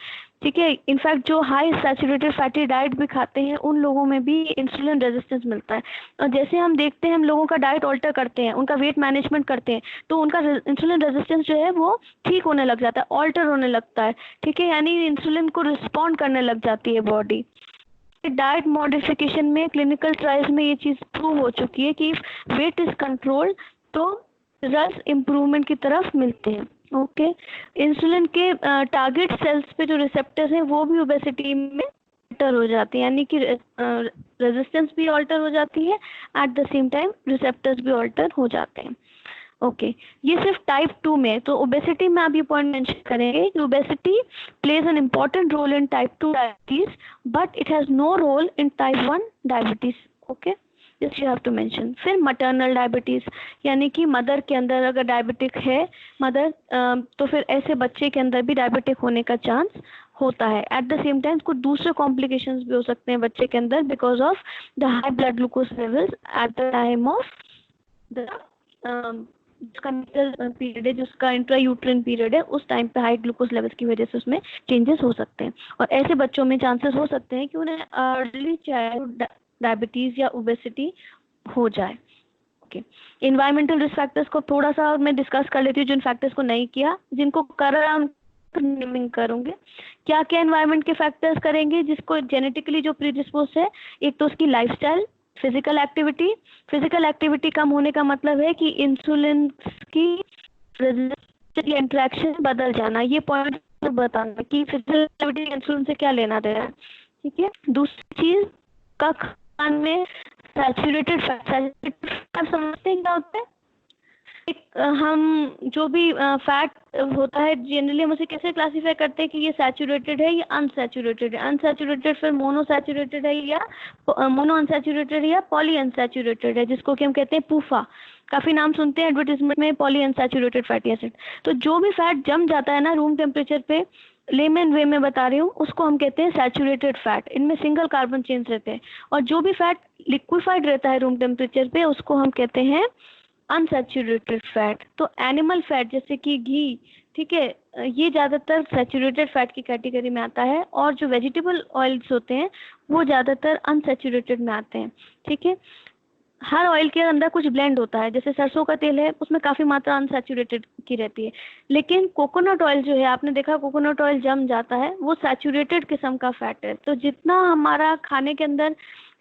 ठीक है, इनफैक्ट जो हाई सैचुरेटेड फैटी डाइट भी खाते हैं उन लोगों में भी इंसुलिन रेजिस्टेंस मिलता है। और जैसे हम देखते हैं हम लोगों का डाइट ऑल्टर करते हैं, उनका वेट मैनेजमेंट करते हैं, तो उनका इंसुलिन रेजिस्टेंस जो है वो ठीक होने लग जाता है, ऑल्टर होने लगता है। ठीक है, यानी इंसुलिन को रिस्पॉन्ड करने लग जाती है बॉडी। डाइट मॉडिफिकेशन में क्लिनिकल ट्रायल्स में ये चीज प्रूव हो चुकी है कि वेट इज कंट्रोल तो रिजल्ट इम्प्रूवमेंट की तरफ मिलते हैं। ओके, इंसुलिन के टारगेट सेल्स पे जो रिसेप्टर्स हैं वो भी ओबेसिटी में अल्टर हो जाती है, यानी कि रेजिस्टेंस भी अल्टर हो जाती है, at the same time receptors भी अल्टर हो जाते हैं। ओके, ये सिर्फ टाइप 2 में। तो ओबेसिटी में आप ये पॉइंट मेंशन करेंगे कि obesity plays an important role in type 2 diabetes but it has no role in type 1 diabetes. Okay, this you have to mention. फिर maternal डायबिटीज, यानी कि मदर के अंदर अगर डायबिटिक है मदर, तो फिर ऐसे बच्चे के अंदर भी डायबिटिक होने का चांस होता है। एट द सेम टाइम कुछ दूसरे कॉम्प्लिकेशंस भी हो सकते हैं बच्चे के अंदर because of the high blood glucose levels at the time of the जिसका पीरियड है, जिसका इंट्रायूट्रिन पीरियड है, उस टाइम पे हाई ग्लूकोज लेवल्स की वजह से उसमें चेंजेस हो सकते हैं। और ऐसे बच्चों में चांसेस हो सकते हैं कि उन्हें अर्ली चाइल्डहुड डायबिटीज या ओबेसिटी हो जाए। ओके, इन्वायरमेंटल रिस्क फैक्टर्स को थोड़ा सा और मैं डिस्कस कर लेती हूँ, जिन फैक्टर्स को नहीं किया, जिनको कर रहा नेमिंग करूंगे। क्या क्या एनवायरनमेंट के फैक्टर्स करेंगे जिसको जेनेटिकली जो प्रीडिस्पोज है? एक तो उसकी lifestyle, physical activity. Physical activity कम होने का मतलब है कि इंसुलिन की इंटरेक्शन बदल जाना। ये पॉइंट बताना कि फिजिकल एक्टिविटी इंसुलिन से क्या लेना देना है। ठीक है, दूसरी चीज का खान में सैचुरेटेड फैट समझते हैं क्या होता है? हम जो भी फैट होता है जनरली हम उसे कैसे क्लासीफाई करते हैं कि ये सैचुरेटेड है या अनसैचुरेटेड है। अनसैचुरेटेड फिर मोनोसैचुरेटेड है या मोनो अनसैचुरेटेड या पॉली अनसैचुरेटेड है, जिसको कि हम कहते हैं पूफा। काफी नाम सुनते हैं एडवर्टीजमेंट में, पॉली अनसैचुरेटेड फैटी एसिड। तो जो भी फैट जम जाता है ना रूम टेम्परेचर पे, लेमन वे में बता रही हूँ, उसको हम कहते हैं सैचुरेटेड फैट। इनमें सिंगल कार्बन चेन्स रहते हैं। और जो भी फैट लिक्विफाइड रहता है रूम टेम्परेचर पे उसको हम कहते हैं अनसैचुरेटेड फैट। तो एनिमल फैट जैसे कि घी, ठीक है, ये ज़्यादातर सैचुरेटेड फैट की कैटेगरी में आता है। और जो वेजिटेबल ऑयल्स होते हैं वो ज़्यादातर अनसैचुरेटेड में आते हैं। ठीक है, हर ऑयल के अंदर कुछ ब्लेंड होता है, जैसे सरसों का तेल है उसमें काफ़ी मात्रा अनसैचुरेटेड की रहती है, लेकिन कोकोनट ऑयल जो है आपने देखा कोकोनट ऑयल जम जाता है, वो सैचुरेटेड किस्म का फैट है। तो जितना हमारा खाने के अंदर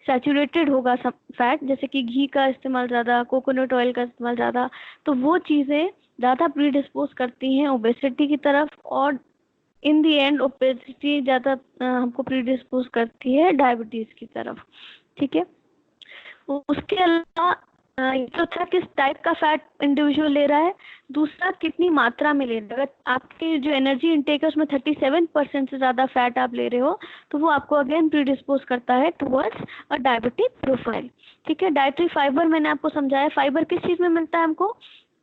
सैचुरेटेड होगा सब फैट, जैसे कि घी का इस्तेमाल ज़्यादा, कोकोनट ऑयल का इस्तेमाल ज़्यादा, तो वो चीज़ें ज़्यादा प्रीडिस्पोज करती हैं ओबेसिटी की तरफ। और इन दी एंड ओबेसिटी ज़्यादा हमको प्रीडिस्पोज करती है डायबिटीज़ की तरफ। ठीक है, उसके अलावा ये तो था किस टाइप का फैट इंडिविजुअल ले रहा है, दूसरा कितनी मात्रा में ले रहा है। अगर आपके जो एनर्जी इंटेक है उसमें 37% से ज़्यादा फैट आप ले रहे हो तो वो आपको अगेन प्रीडिस्पोज करता है टुवर्ड्स अ डायबिटिक प्रोफाइल। ठीक है, डाइटरी फाइबर मैंने आपको समझाया। फाइबर किस चीज़ में मिलता है हमको?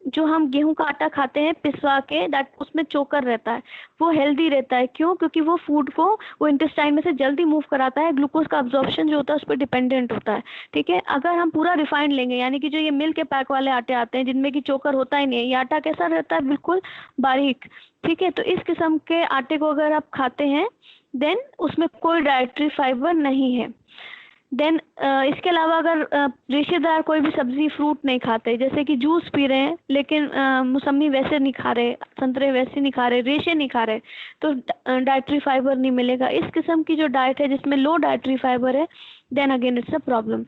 जो हम गेहूं का आटा खाते हैं पिसवा के, दैट उसमें चोकर रहता है, वो हेल्दी रहता है। क्यों? क्योंकि वो फूड को वो इंटेस्टाइन में से जल्दी मूव कराता है, ग्लूकोज का अब्जॉर्प्शन जो होता है उस पर डिपेंडेंट होता है। ठीक है, अगर हम पूरा रिफाइंड लेंगे, यानी कि जो ये मिल के पैक वाले आटे आते हैं जिनमें कि चोकर होता ही नहीं है, ये आटा कैसा रहता है? बिल्कुल बारीक। ठीक है, तो इस किस्म के आटे को अगर आप खाते हैं देन उसमें कोई डाइटरी फाइबर नहीं है। देन इसके अलावा अगर रेशेदार कोई भी सब्जी फ्रूट नहीं खाते, जैसे कि जूस पी रहे हैं लेकिन मौसमी वैसे नहीं खा रहे, संतरे वैसे नहीं खा रहे, रेशे नहीं खा रहे, तो डाइटरी फाइबर नहीं मिलेगा। इस किस्म की जो डाइट है जिसमें लो डाइटरी फाइबर है, then again it's a problem.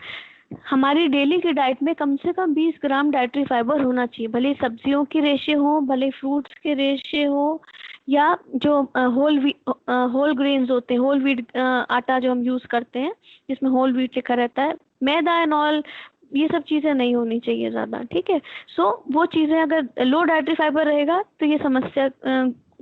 हमारी डेली की डाइट में कम से कम 20 ग्राम डाइटरी फाइबर होना चाहिए, भले सब्जियों के रेशे हो, भले फ्रूट्स के रेशे हो, या जो होल ग्रेन्स होते हैं, होल व्हीट आटा जो हम यूज़ करते हैं जिसमें होल व्हीट लिखा रहता है, मैदा एंड ऑल, ये सब चीज़ें नहीं होनी चाहिए ज़्यादा। ठीक है, सो वो चीज़ें अगर लो डाइटरी फाइबर रहेगा तो ये समस्या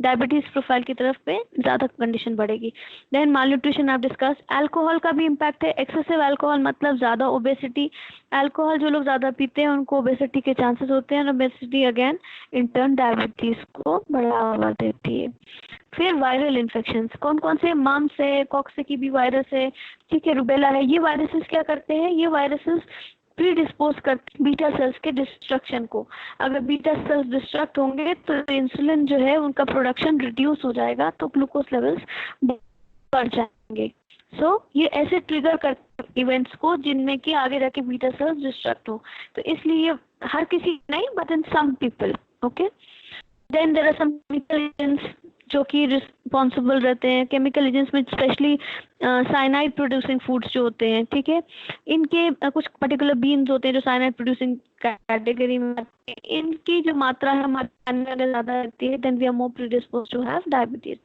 डायबिटीज प्रोफाइल की तरफ पे ज़्यादा कंडीशन बढ़ेगी। देन माल न्यूट्रिशन आप डिस्कस। अल्कोहल का भी इम्पैक्ट है। एक्सेसिव अल्कोहल मतलब ज़्यादा ओबेसिटी। अल्कोहल जो लोग ज़्यादा पीते हैं उनको ओबेसिटी के चांसेस होते हैं, और obesity again in turn diabetes को बढ़ावा देती है। फिर वायरल इन्फेक्शंस, कौन कौन से? मम्स है, कॉक्सिकी बी वायरस है, ठीक है, रुबेला है। ये वायरसेस क्या करते हैं? ये वायरसेस प्रीडिस्पोज करते हैं बीटा सेल्स के डिस्ट्रक्शन को। अगर बीटा सेल्स डिस्ट्रक्ट होंगे तो इंसुलिन जो है उनका प्रोडक्शन रिड्यूस हो जाएगा, तो ग्लूकोज लेवल्स बढ़ जाएंगे। ये ऐसे ट्रिगर करते इवेंट्स को जिनमें कि आगे जाके बीटा सेल्स डिस्ट्रक्ट हो। तो इसलिए हर किसी नहीं, but in some people. Okay, then there are some chemical agents जो कि रिस्पॉन्सिबल रहते हैं। केमिकल एजेंट्स में स्पेशली साइनाइड प्रोड्यूसिंग फूड्स जो होते हैं, ठीक है, इनके कुछ पर्टिकुलर बीन्स होते हैं जो साइनाइड प्रोड्यूसिंग कैटेगरी में आते हैं। इनकी जो मात्रा है हमारे खाने में अगर ज़्यादा रहती है, then we are more predisposed to have diabetes.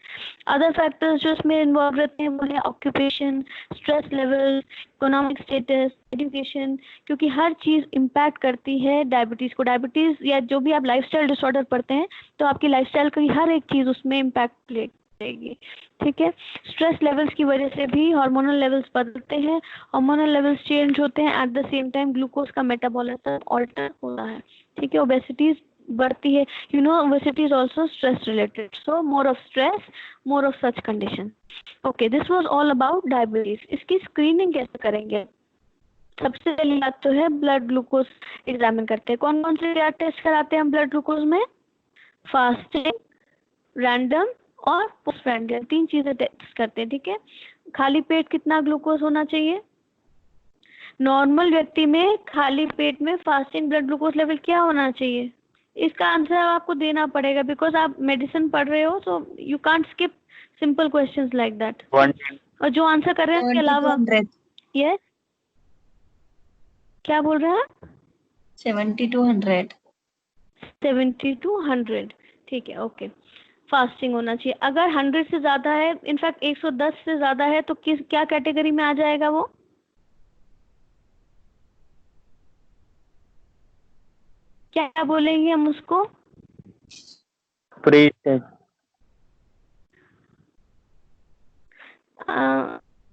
Other factors जो इसमें इन्वॉल्व रहते हैं वो है occupation, stress level, economic status, education, क्योंकि हर चीज़ इम्पैक्ट करती है डायबिटीज़ को। डायबिटीज़ या जो भी आप लाइफस्टाइल डिसऑर्डर पढ़ते हैं, तो आपकी लाइफस्टाइल की हर एक चीज़ उसमें इम्पैक्ट प्ले करेगी, ठीक है। स्ट्रेस लेवल्स की वजह से भी हार्मोनल लेवल्स बदलते हैं, हार्मोनल लेवल्स चेंज होते हैं, eight the same time glucose का मेटाबॉलिज्म ऑल्टर होता है, ठीक है। ओबेसिटीज बढ़ती है, you no obesity is also stress related, so more of stress, more of such condition. Okay, this was all about diabetes. इसकी स्क्रीनिंग कैसे करेंगे? सबसे पहली बात तो है ब्लड ग्लूकोज एग्जामिन करते हैं। कौन कौन से टेस्ट कराते हैं हम ब्लड ग्लूकोज में? फास्टिंग, रैंडम और पोस्ट रैंडम, 3 चीजें टेस्ट करते हैं, ठीक है। खाली पेट कितना ग्लूकोज होना चाहिए? नॉर्मल व्यक्ति में खाली पेट में फास्टिंग ब्लड ग्लूकोज लेवल क्या होना चाहिए? इसका आंसर आपको देना पड़ेगा, बिकॉज आप मेडिसिन पढ़ रहे हो, so you can't skip simple questions like that. और जो आंसर कर रहे हैं उसके अलावा, यस, क्या बोल रहे हैं? 70 to 100। 70 to 100, ठीक है, ओके। फास्टिंग होना चाहिए। अगर 100 से ज्यादा है, इनफैक्ट 110 से ज्यादा है, तो किस क्या कैटेगरी में आ जाएगा वो? क्या बोलेंगे हम उसको? Pre stage.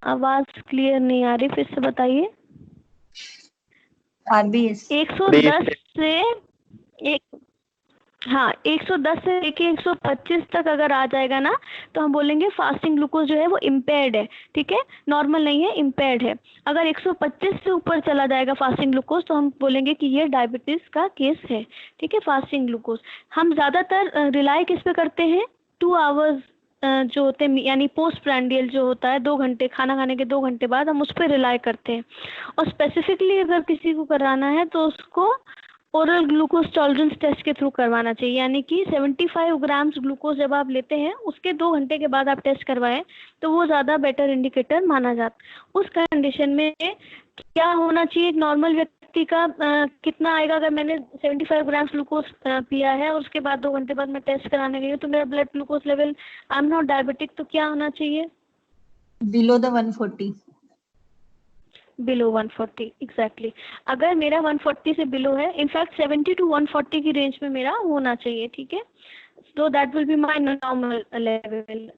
आवाज क्लियर नहीं आ रही, फिर से बताइए। RBS 110 से एक, हाँ 110 से लेके 125 तक अगर आ जाएगा ना, तो हम बोलेंगे फास्टिंग ग्लूकोज जो है वो इम्पेयर्ड है, ठीक है, नॉर्मल नहीं है, इम्पेयर्ड है। अगर 125 से ऊपर चला जाएगा फास्टिंग ग्लूकोज, तो हम बोलेंगे कि ये डायबिटीज का केस है, ठीक है। फास्टिंग ग्लूकोज हम ज्यादातर रिलाई किस पे करते हैं? 2 आवर्स जो होते हैं, यानी पोस्ट प्रैंडियल जो होता है, 2 घंटे, खाना खाने के 2 घंटे बाद हम उस पर रिलाई करते हैं। और स्पेसिफिकली अगर किसी को कराना है तो उसको ओरल ग्लूकोज टॉलरेंस टेस्ट के थ्रू करवाना चाहिए, यानी कि 75 ग्राम्स ग्लूकोज जब आप लेते हैं उसके 2 घंटे के बाद आप टेस्ट करवाएं, तो वो ज़्यादा बेटर इंडिकेटर माना जाता। उस कंडीशन में क्या होना चाहिए? एक नॉर्मल व्यक्ति का कितना आएगा? अगर मैंने 75 ग्राम्स ग्लूकोज पिया है और उसके बाद 2 घंटे बाद मैं टेस्ट कराने गई हूँ, तो मेरा blood glucose level, I am not diabetic, तो क्या होना चाहिए? Below the 140। Below 140, exactly. अगर मेरा 140 से बिलो है, इनफैक्ट 70 टू 140 की रेंज में मेरा होना चाहिए, ठीक है। So that will be my normal level.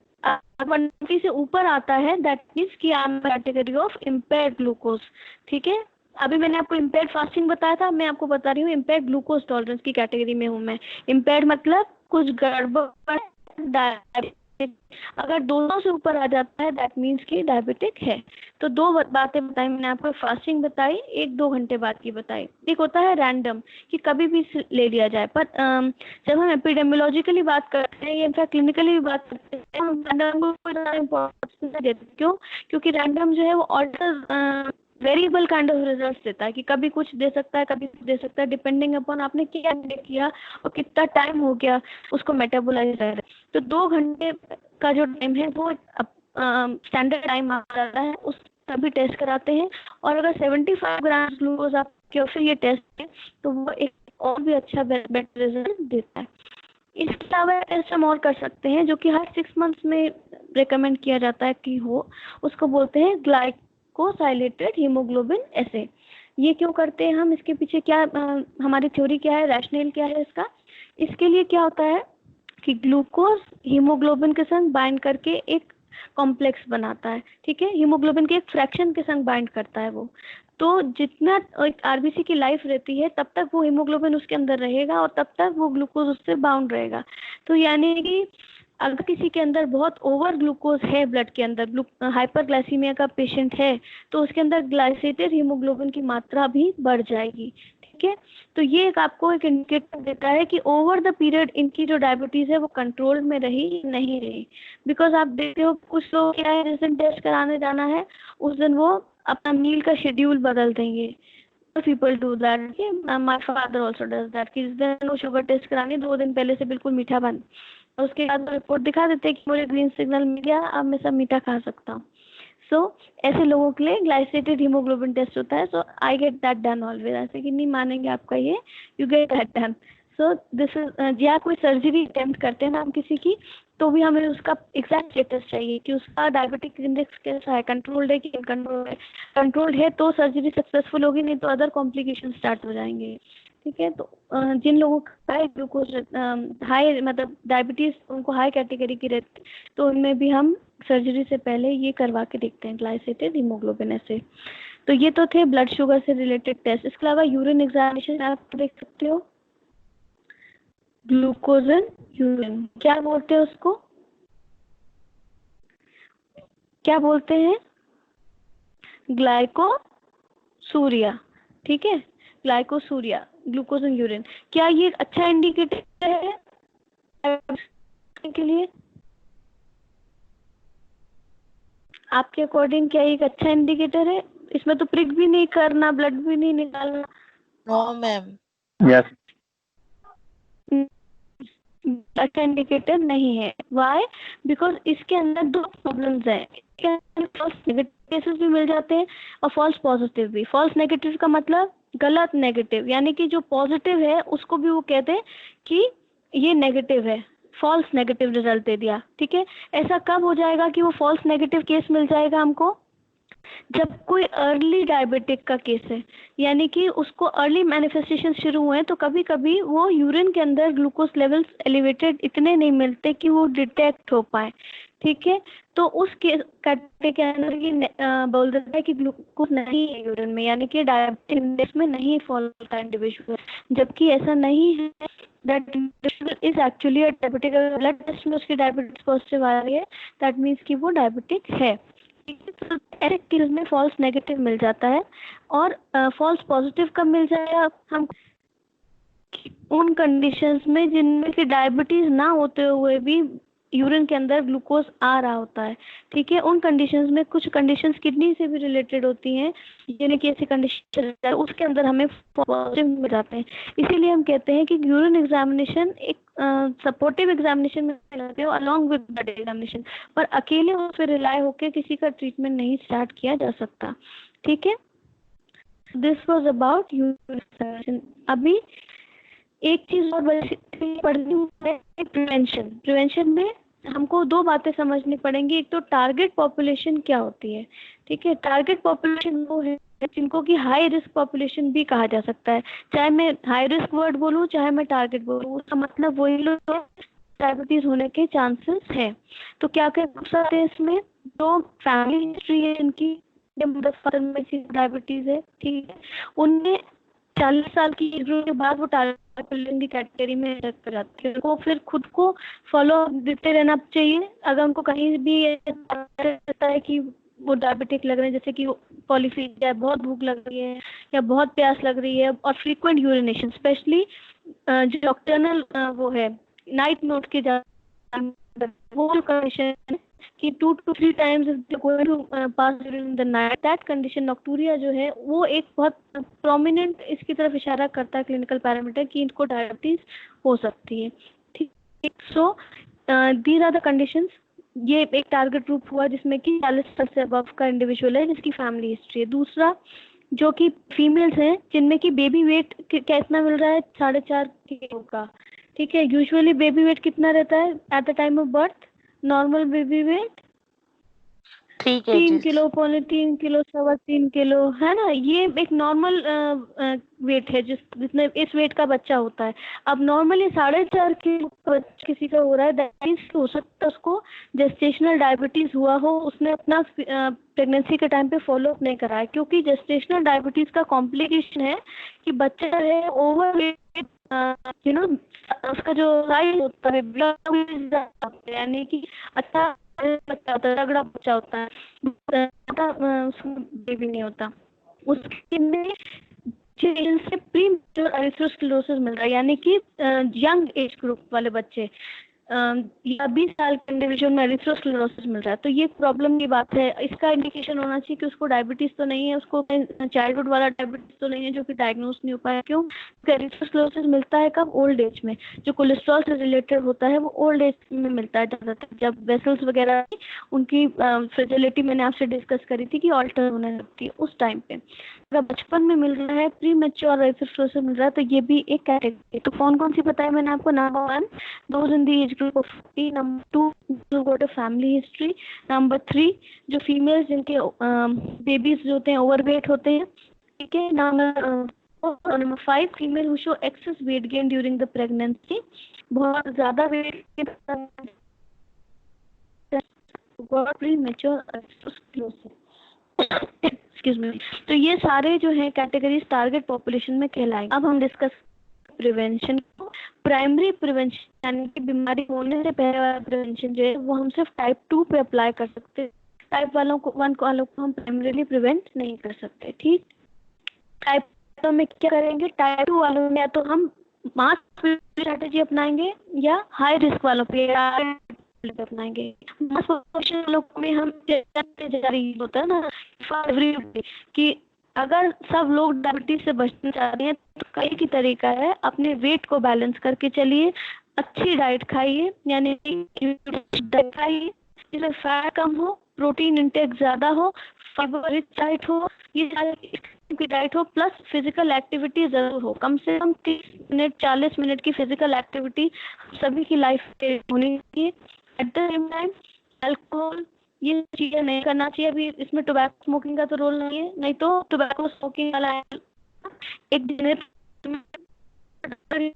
140 से ऊपर आता है, दैट मीन्स कि I am category of impaired glucose, ठीक है। अभी मैंने आपको इम्पेयर्ड फास्टिंग बताया था, मैं आपको बता रही हूँ इम्पेयर्ड ग्लूकोज टॉलरेंस की कैटेगरी में हूँ मैं। इम्पेयर्ड मतलब कुछ गड़बड़, अगर दोनों से ऊपर आ जाता है दैट मीन्स कि डायबिटिक है। तो 2 बातें बताई मैंने आपको, फास्टिंग बताई, 1-2 घंटे बाद की बताई। एक होता है रैंडम, कि कभी भी ले लिया जाए, पर जब हम एपिडेमियोलॉजिकली बात करते हैं या इनफैक्ट क्लिनिकली भी बात करते हैं, हम रैंडम को कोई ज़्यादा इम्पोर्टेंस नहीं देते। क्यों? क्योंकि रैंडम जो है वो alter variable kind of result देता है, कि कभी कुछ दे सकता है, कभी कुछ दे सकता है, डिपेंडिंग अपॉन आपने क्या किया और कितना टाइम हो गया उसको मेटाबोलाइज कर। तो 2 घंटे का जो टाइम है वो स्टैंडर्ड टाइम आ जाता है, उस तभी टेस्ट कराते हैं। और अगर 75 ग्राम ग्लूकोज आपके और फिर ये टेस्ट है, तो वो एक और भी अच्छा बेटर रिजल्ट देता है। इसके अलावा टेस्ट हम और कर सकते हैं जो कि हर 6 मंथ्स में रिकमेंड किया जाता है कि हो, उसको बोलते हैं ग्लाइकोसाइलेटेड हीमोग्लोबिन एसे। ये क्यों करते हैं हम? इसके पीछे क्या हमारी थ्योरी क्या है, रैशनल क्या है इसका? इसके लिए क्या होता है कि ग्लूकोज हीमोग्लोबिन के संग बाइंड करके एक कॉम्प्लेक्स बनाता है, ठीक है। हीमोग्लोबिन के एक फ्रैक्शन के संग बाइंड करता है वो। तो जितना एक आरबीसी की लाइफ रहती है तब तक वो हीमोग्लोबिन उसके अंदर रहेगा और तब तक वो ग्लूकोज उससे बाउंड रहेगा। तो यानी कि अगर किसी के अंदर बहुत ओवर ग्लूकोज है ब्लड के अंदर, हाइपरग्लाइसीमिया का पेशेंट है, तो उसके अंदर ग्लाइसेटेड हीमोग्लोबिन की मात्रा भी बढ़ जाएगी। ठीक है, तो ये एक आपको एक इंडिकेटर देता है कि ओवर द पीरियड इनकी जो डायबिटीज है वो कंट्रोल में रही नहीं रही। बिकॉज आप देखते हो कुछ लोग क्या है, जिस दिन टेस्ट कराने जाना है उस दिन वो अपना मील का शेड्यूल बदल देंगे। People do that, my father also does that, कि जिस दिन वो शुगर टेस्ट करानी 2 दिन पहले से बिल्कुल मीठा बंद, और उसके बाद रिपोर्ट दिखा देते हैं कि मुझे ग्रीन सिग्नल मिल गया, अब मैं सब मीठा खा सकता हूँ। सो ऐसे लोगों के लिए ग्लाइसेटेड हीमोग्लोबिन टेस्ट होता है। So I get that done always, ऐसे कि नहीं मानेंगे आपका ये, you get that done. So this is, या कोई सर्जरी अटेम्प्ट करते हैं ना हम किसी की, तो भी हमें उसका एग्जैक्ट स्टेटस चाहिए कि उसका डायबिटिक इंडेक्स कैसा है, कंट्रोल्ड है कि अनकंट्रोल्ड है। कंट्रोल्ड है तो सर्जरी सक्सेसफुल होगी, नहीं तो अदर कॉम्प्लिकेशन स्टार्ट हो जाएंगे। ठीक है, तो जिन लोगों का हाई ग्लूकोज हाई मतलब डायबिटीज उनको हाई कैटेगरी की रहती, तो उनमें भी हम सर्जरी से पहले ये करवा के देखते हैं ग्लाइसेटेड हीमोग्लोबिन ऐसे। तो ये तो थे ब्लड शुगर से रिलेटेड टेस्ट। इसके अलावा यूरिन एग्जामिनेशन आप देख सकते हो, ग्लूकोज इन यूरिन, क्या बोलते हैं उसको, क्या बोलते हैं, ग्लाइकोसूरिया। ठीक है, ग्लाइकोसूरिया, ग्लूकोज इन यूरिन, क्या ये अच्छा इंडिकेटर है के लिए? आपके अकॉर्डिंग क्या एक अच्छा इंडिकेटर है? इसमें तो प्रिक भी नहीं करना, ब्लड भी नहीं निकालना। No ma'am. यस। अच्छा इंडिकेटर नहीं है। व्हाई? बिकॉज इसके अंदर 2 प्रॉब्लम्स हैं। इसके अंदर फॉल्स नेगेटिव केसेस भी मिल जाते हैं और फॉल्स पॉजिटिव भी। फॉल्स नेगेटिव का मतलब गलत नेगेटिव, यानी कि जो पॉजिटिव है उसको भी वो कहते हैं कि ये नेगेटिव है, फॉल्स नेगेटिव रिजल्ट दे दिया। ठीक है, ऐसा कब हो जाएगा कि वो फॉल्स नेगेटिव केस मिल जाएगा हमको? जब कोई अर्ली डायबिटिक का केस है, यानी कि उसको अर्ली मैनिफेस्टेशन शुरू हुए, तो कभी कभी वो यूरिन के अंदर ग्लूकोज लेवल्स एलिवेटेड इतने नहीं मिलते कि वो डिटेक्ट हो पाए। ठीक है, तो उस कैटेगरी के अंदर ये बोल देता है कि ग्लूकोज नहीं है यूरिन में, यानी कि डायबिटिक इंडेक्स में नहीं फॉल करता इंडिविजुअल, जबकि ऐसा नहीं है। That individual is actually a diabetic. Blood test में उसकी डायबिटीज पॉजिटिव आ रही है, दैट मीन्स कि वो डायबिटिक है। तो ऐसे केस में फॉल्स नेगेटिव मिल जाता है। और फॉल्स पॉजिटिव कब मिल जाएगा हम? उन कंडीशंस में जिनमें कि डायबिटीज ना होते हुए भी यूरिन के अंदर ग्लूकोज आ रहा होता है। ठीक है, उन कंडीशंस में कुछ कंडीशंस किडनी से भी रिलेटेड होती हैं, यानी कि ऐसी कंडीशन उसके अंदर हमें पॉजिटिव मिल जाते हैं। इसीलिए हम कहते हैं कि यूरिन एग्जामिनेशन एक सपोर्टिव एग्जामिनेशन में लगते हो अलॉन्ग विद ब्लड एग्जामिनेशन, पर अकेले उस पर रिलाय होकर किसी का ट्रीटमेंट नहीं स्टार्ट किया जा सकता। ठीक है, this was about urine examination. अभी एक चीज और पढ़नी है, प्रिवेंशन। प्रिवेंशन में हमको 2 बातें समझनी पड़ेंगी। एक तो टारगेट पॉपुलेशन क्या होती है। ठीक है, टारगेट पॉपुलेशन वो है जिनको कि हाई रिस्क पॉपुलेशन भी कहा जा सकता है। चाहे मैं हाई रिस्क वर्ड बोलूं चाहे मैं टारगेट बोलूं, उसका मतलब वही लोग डायबिटीज होने के चांसेस है। तो क्या क्या नुकसान है इसमें? जो फैमिली हिस्ट्री है इनकी, मदर फादर में डायबिटीज है, ठीक है, उनमें 40 साल की एज के बाद वो टारगेट की कैटेगरी में कर जाती है। उनको फिर खुद को फॉलो देते रहना चाहिए। अगर उनको कहीं भी रहता है कि वो डायबिटिक लग रहे हैं, जैसे कि पॉलीफीजिया, बहुत भूख लग रही है या बहुत प्यास लग रही है, और फ्रीक्वेंट यूरिनेशन, स्पेशली जो नॉक्टर्नल वो है, नाइट में उठ के वो कंडीशन कि 2 to 3 times if they're going to pass during the night, that condition नॉक्टूरिया जो है वो एक बहुत प्रोमिनेंट इसकी तरफ इशारा करता है क्लिनिकल पैरामीटर कि इनको डायबिटीज हो सकती है। ठीक, so these are the conditions. ये एक टारगेट ग्रुप हुआ जिसमें कि 40 साल से अबव का इंडिविजुअल है जिसकी फैमिली हिस्ट्री है। दूसरा जो कि फीमेल्स हैं जिनमें कि बेबी वेट कितना मिल रहा है, 4.5 किलो का। ठीक है, यूजुअली बेबी वेट कितना रहता है at the time of birth? Normal baby weight 3 kilo, 3 kilo, 3.25 kilo, है ना। ये एक नॉर्मल वेट है जिसमें इस वेट का बच्चा होता है। अब नॉर्मली 4.5 किलो किसी का हो रहा है, दैट मींस हो सकता है उसको जेस्टेशनल डायबिटीज हुआ हो, उसने अपना प्रेगनेंसी के टाइम पे फॉलो अप नहीं कराया। क्योंकि जेस्टेशनल डायबिटीज का कॉम्प्लिकेशन है कि बच्चा है ओवर वेट यू नो उसका जो साइज होता है यानी कि अच्छा बच्चा होता है, तगड़ा बच्चा होता है, उसमें बेबी नहीं होता, उसके में से प्री मैच्योर एरिथ्रोस्क्लेरोसिस मिल रहा है, यानी कि यंग एज ग्रुप वाले बच्चे या 20 साल के इंडिविजुअल में एरिथ्रोस्क्लेरोसिस मिल रहा है। तो ये प्रॉब्लम की बात है। इसका इंडिकेशन होना चाहिए कि उसको डायबिटीज तो नहीं है, उसको चाइल्डहुड वाला डायबिटीज तो नहीं है जो कि डायग्नोस नहीं हो पाया। क्यों? एरिथ्रोस्क्लेरोसिस मिलता है कब? ओल्ड एज में। जो कोलेस्ट्रॉल से रिलेटेड होता है वो ओल्ड एज में मिलता है ज़्यादातर, जब वेसल्स वगैरह उनकी फ्रेजिलिटी मैंने आपसे डिस्कस करी थी कि ऑल्टर होने लगती है उस टाइम पे। अगर बचपन में मिल रहा है, प्री मैच्योर एरिथ्रोस्क्लेरोसिस मिल रहा है, तो ये भी एक कैटेगरी। तो कौन कौन सी बताई मैंने आपको? Number 1 those in the age group of 40, number 2 got a family history, number 3 जो फीमेल्स जिनके बेबीज जो होते हैं ओवरवेट होते हैं, ठीक है, number 5 female who show excess weight gain during the pregnancy, बहुत ज्यादा weight premature atherosclerosis, excuse me. तो ये सारे जो है कैटेगरीज टारगेट पॉपुलेशन में कहलाएंगे। अब हम डिस्कस प्रिवेंशन को। प्राइमरी प्रिवेंशन यानी कि बीमारी होने से पहले वाला प्रिवेंशन जो है वो हम सिर्फ टाइप 2 पे अप्लाई कर सकते हैं। टाइप 1 वालों को हम प्राइमरीली प्रिवेंट नहीं कर सकते। ठीक, टाइप में क्या करेंगे? टाइप 2 वालों में या तो हम मास स्ट्रेटेजी अपनाएंगे या हाई रिस्क वालों पे अपनाएंगे। मास वालों में हम जारी होता है ना फॉर एवरीबॉडी कि अगर सब लोग डायबिटीज से बचना चाह रहे हैं तो कई की तरीका है, अपने वेट को बैलेंस करके चलिए, अच्छी डाइट खाइए, यानी डाइट खाइए जिसमें फैट कम हो, प्रोटीन इंटेक ज्यादा हो, फाइबर रिच डाइट हो, ये की डाइट हो, प्लस फिजिकल एक्टिविटी जरूर हो। कम से कम 30 मिनट 40 मिनट की फिजिकल एक्टिविटी सभी की लाइफ में होनी चाहिए। Eight the same time alcohol ये चीजें नहीं करना चाहिए। अभी इसमें टोबैको स्मोकिंग का तो रोल नहीं है, नहीं तो टोबैको स्मोकिंग वाला एक दिन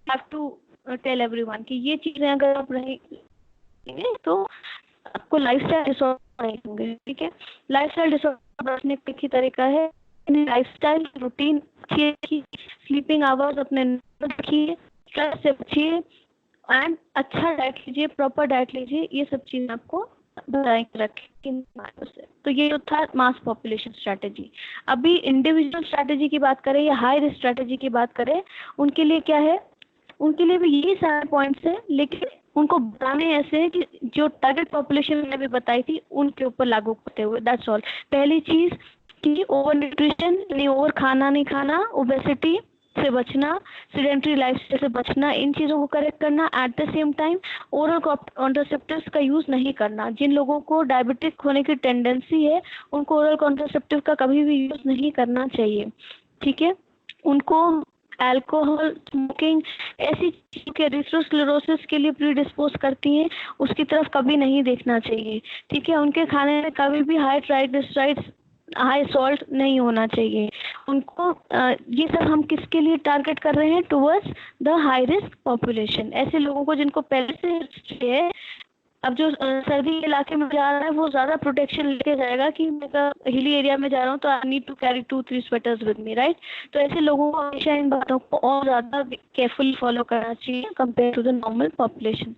हैव टू टेल एवरीवन कि ये चीजें अगर आप रहेंगे तो आपको लाइफस्टाइल डिसऑर्डर नहीं होंगे। ठीक है, लाइफस्टाइल डिसऑर्डर बचने का एक ही तरीका है, लाइफस्टाइल रूटीन अच्छी, स्लीपिंग आवर्स अपने रखिए, स्ट्रेस से बचिए एंड अच्छा डाइट लीजिए, प्रॉपर डाइट लीजिए। ये सब चीजें आपको बनाए रखें। तो ये था मास पॉपुलेशन स्ट्रेटेजी। अभी इंडिविजुअल स्ट्रेटेजी की बात करें या हाई रिस्क स्ट्रेटेजी की बात करें, उनके लिए क्या है? उनके लिए भी यही सारे पॉइंट्स है, लेकिन उनको बताने ऐसे है कि जो टारगेट पॉपुलेशन मैंने भी बताई थी उनके ऊपर लागू करते हुए। That's all. पहली चीज कि ओवर न्यूट्रिशन यानी ओवर खाना नहीं खाना, ओबेसिटी से बचना, सीडेंटरी लाइफस्टाइल से बचना, इन चीज़ों को करेक्ट करना। Eight the same time oral contraceptives का यूज़ नहीं करना। जिन लोगों को डायबिटिक होने की टेंडेंसी है उनको ओरल कॉन्ट्रासेप्टिव का कभी भी यूज़ नहीं करना चाहिए। ठीक है, उनको अल्कोहल, स्मोकिंग ऐसी चीज़ों के एरिथ्रोस्क्लेरोसिस के लिए प्रीडिस्पोज करती हैं उसकी तरफ कभी नहीं देखना चाहिए। ठीक है, उनके खाने में कभी भी हाई ट्राइग्लिसराइड्स, हाई सॉल्ट नहीं होना चाहिए। उनको ये सब हम किसके लिए टारगेट कर रहे हैं? Towards the high risk population. ऐसे लोगों को जिनको पहले से हिस्ट्री है, अब जो सर्दी इलाके में जा रहा है वो ज़्यादा प्रोटेक्शन लेके जाएगा कि मैं हिली एरिया में जा रहा हूँ तो I need to carry 2-3 sweaters with me, right? तो ऐसे लोगों को हमेशा इन बातों को और ज़्यादा केयरफुली फॉलो करना चाहिए compare to the normal population.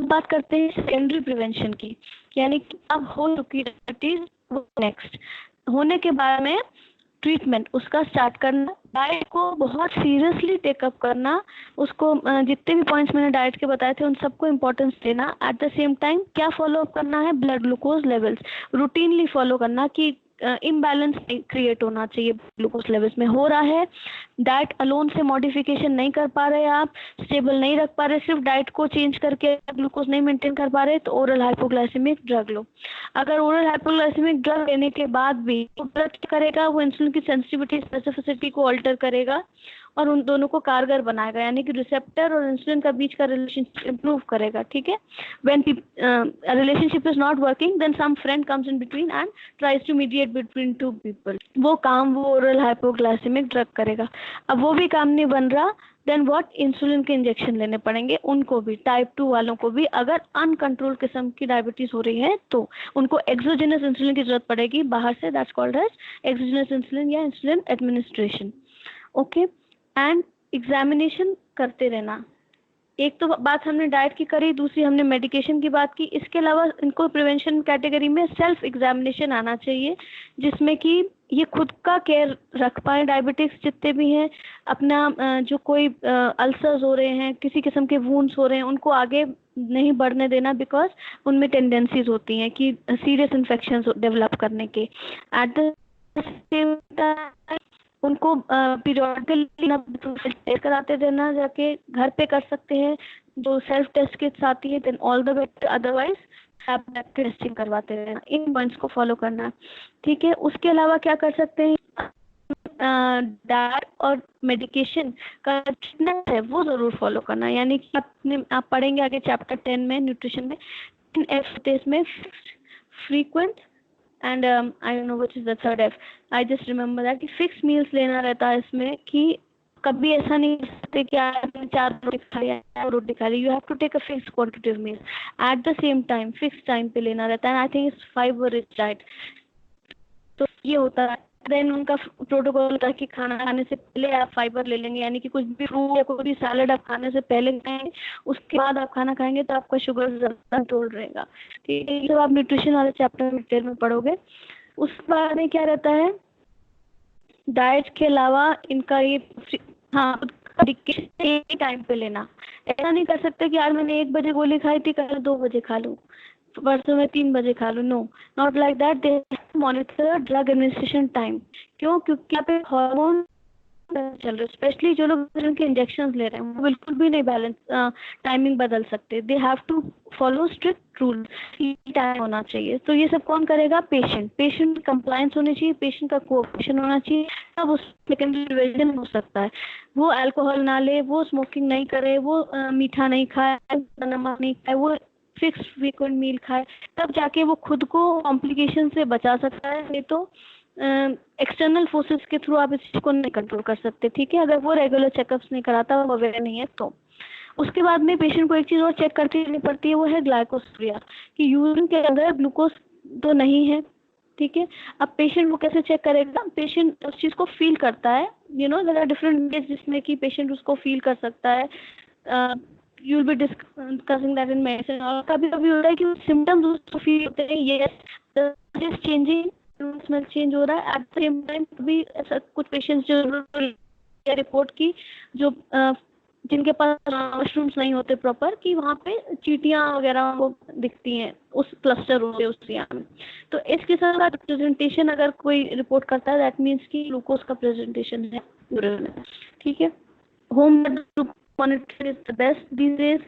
बात करते हैं सेकेंडरी प्रिवेंशन की, यानी कि अब हो चुकी डायबिटीज, वो नेक्स्ट होने के बाद में ट्रीटमेंट उसका स्टार्ट करना, डाइट को बहुत सीरियसली टेकअप करना, उसको जितने भी पॉइंट्स मैंने डाइट के बताए थे उन सबको इम्पोर्टेंस देना। एट द सेम टाइम क्या फॉलो अप करना है? Blood glucose levels routinely follow करना कि इम्बैलेंस क्रिएट होना चाहिए ग्लूकोज लेवल्स में। हो रहा है, डाइट अलोन से मॉडिफिकेशन नहीं कर पा रहे, आप स्टेबल नहीं रख पा रहे, सिर्फ डाइट को चेंज करके ग्लूकोज नहीं मेंटेन कर पा रहे, तो ओरल हाइपोग्लाइसेमिक ड्रग लो। अगर ओरल हाइपोग्लाइसेमिक ड्रग लेने के बाद भी वो ब्लड करेगा, वो इंसुलिन की सेंसिटिविटी स्पेसिफिसिटी को ऑल्टर करेगा और उन दोनों को कारगर बनाएगा, यानी कि रिसेप्टर और इंसुलिन का बीच का रिलेशनशिप इंप्रूव करेगा। ठीक है, when relationship is not working then some friend comes in between and tries to mediate between two people, वो काम वो ओरल हाइपोग्लाइसेमिक ड्रग करेगा। अब वो भी काम नहीं बन रहा, देन व्हाट? इंसुलिन के इंजेक्शन लेने पड़ेंगे उनको भी, टाइप 2 वालों को भी। अगर अनकंट्रोल किस्म की डायबिटीज हो रही है तो उनको एक्सोजेनस इंसुलिन की जरूरत पड़ेगी बाहर से, that's called as exogenous insulin या insulin administration. Okay, and examination करते रहना। एक तो बात हमने डाइट की करी, दूसरी हमने मेडिकेशन की बात की। इसके अलावा इनको प्रिवेंशन कैटेगरी में सेल्फ एग्जामिनेशन आना चाहिए, जिसमें कि ये खुद का केयर रख पाए, डायबिटिक्स जितने भी हैं, अपना जो कोई अल्सर्स हो रहे हैं, किसी किस्म के वुंड्स हो रहे हैं, उनको आगे नहीं बढ़ने देना, बिकॉज उनमें टेंडेंसीज होती हैं कि सीरियस इन्फेक्शन डेवलप करने के। एट द सेम टाइम उनको पीरियडिकली टेस्ट कराते रहना, जाके घर पे कर सकते हैं, जो सेल्फ टेस्ट किट्स आती है, then all the better, otherwise आप टेस्टिंग करवाते रहना। इन पॉइंट्स को फॉलो करना, ठीक है। उसके अलावा क्या कर सकते हैं, डाइट और मेडिकेशन का ट्रीटमेंट है वो जरूर फॉलो करना। यानी कि आप पढ़ेंगे आगे चैप्टर 10 में न्यूट्रिशन में, F में frequent and I don't know which is the third F, I just remember that कि फिक्स मील्स लेना रहता है इसमें, कि कभी ऐसा नहीं कर सकते कि आपने 4 रोटी खाई या 4 रोटी खा ली। You have to take a fix quantity of meals at the same time, fix time पे लेना रहता है। I think it's fibre rich diet. तो ये होता है। देन उनका प्रोटोकॉल होता है कि खाना खाने से पहले आप फाइबर ले लेंगे, यानी कि कुछ भी फ्रूट या कोई भी सैलड आप खाने से पहले खाएंगे, उसके बाद आप खाना खाएंगे तो आपका शुगर ज्यादा कंट्रोल रहेगा, ठीक है। ये सब आप न्यूट्रिशन वाले चैप्टर में डिटेल में पढ़ोगे। उसके बाद में क्या रहता है, डाइट के अलावा इनका ये हाँ एक टाइम पे लेना। ऐसा नहीं कर सकते कि यार मैंने 1 बजे गोली खाई थी, कल 2 बजे खा लूँ, परसों में 3 बजे खा लूँ। No, not like that. They monitor drug administration time. क्यों? क्योंकि यहाँ पे हार्मोन चल रहे, स्पेशली जो लोग जिनके इंजेक्शन ले रहे हैं, वो बिल्कुल भी नहीं बैलेंस टाइमिंग बदल सकते। They have to follow strict rule, time होना चाहिए। तो ये सब कौन करेगा? पेशेंट कंप्लायंस होनी चाहिए, पेशेंट का कोऑपरेशन होना चाहिए, तब उस सेकेंडरी प्रिवेंशन हो सकता है। वो अल्कोहल ना ले, वो स्मोकिंग नहीं करे, वो मीठा नहीं खाए, नमक नहीं खाए, वो फिक्स फ्रीक्वेंट मील खाए, तब जाके वो खुद को कॉम्प्लिकेशन से बचा सकता है। नहीं तो एक्सटर्नल फोर्सेस के थ्रू आप इस चीज को नहीं कंट्रोल कर सकते, ठीक है। अगर वो रेगुलर चेकअप्स नहीं कराता, वो अवेयर नहीं है तो। उसके बाद में पेशेंट को एक चीज और चेक करती रहनी पड़ती है, वो है ग्लाइकोस्यूरिया, कि यूरिन के अंदर ग्लूकोज तो नहीं है, ठीक है। अब पेशेंट वो कैसे चेक करेगा? पेशेंट उस चीज को फील करता है, you know there are different ways जिसमें कि पेशेंट उसको फील कर सकता है। You will be discussing that in medicine. और कभी कभी होता है कि सिम्टम्स उसको फील होते हैं, यस चेंजिंग, स्मेल चेंज हो रहा है। एट द सेम टाइम भी ऐसा कुछ पेशेंट्स जो रिपोर्ट की, जो जिनके पास मशरूम्स नहीं होते प्रॉपर, कि वहाँ पे चींटियाँ वगैरह वो दिखती हैं उस क्लस्टर होते उस एरिया में। तो इस किस्म का प्रेजेंटेशन अगर कोई रिपोर्ट करता है, दैट मीन्स कि ग्लूकोज का प्रेजेंटेशन है यूरिन में, ठीक है। Home monitor is the best these days.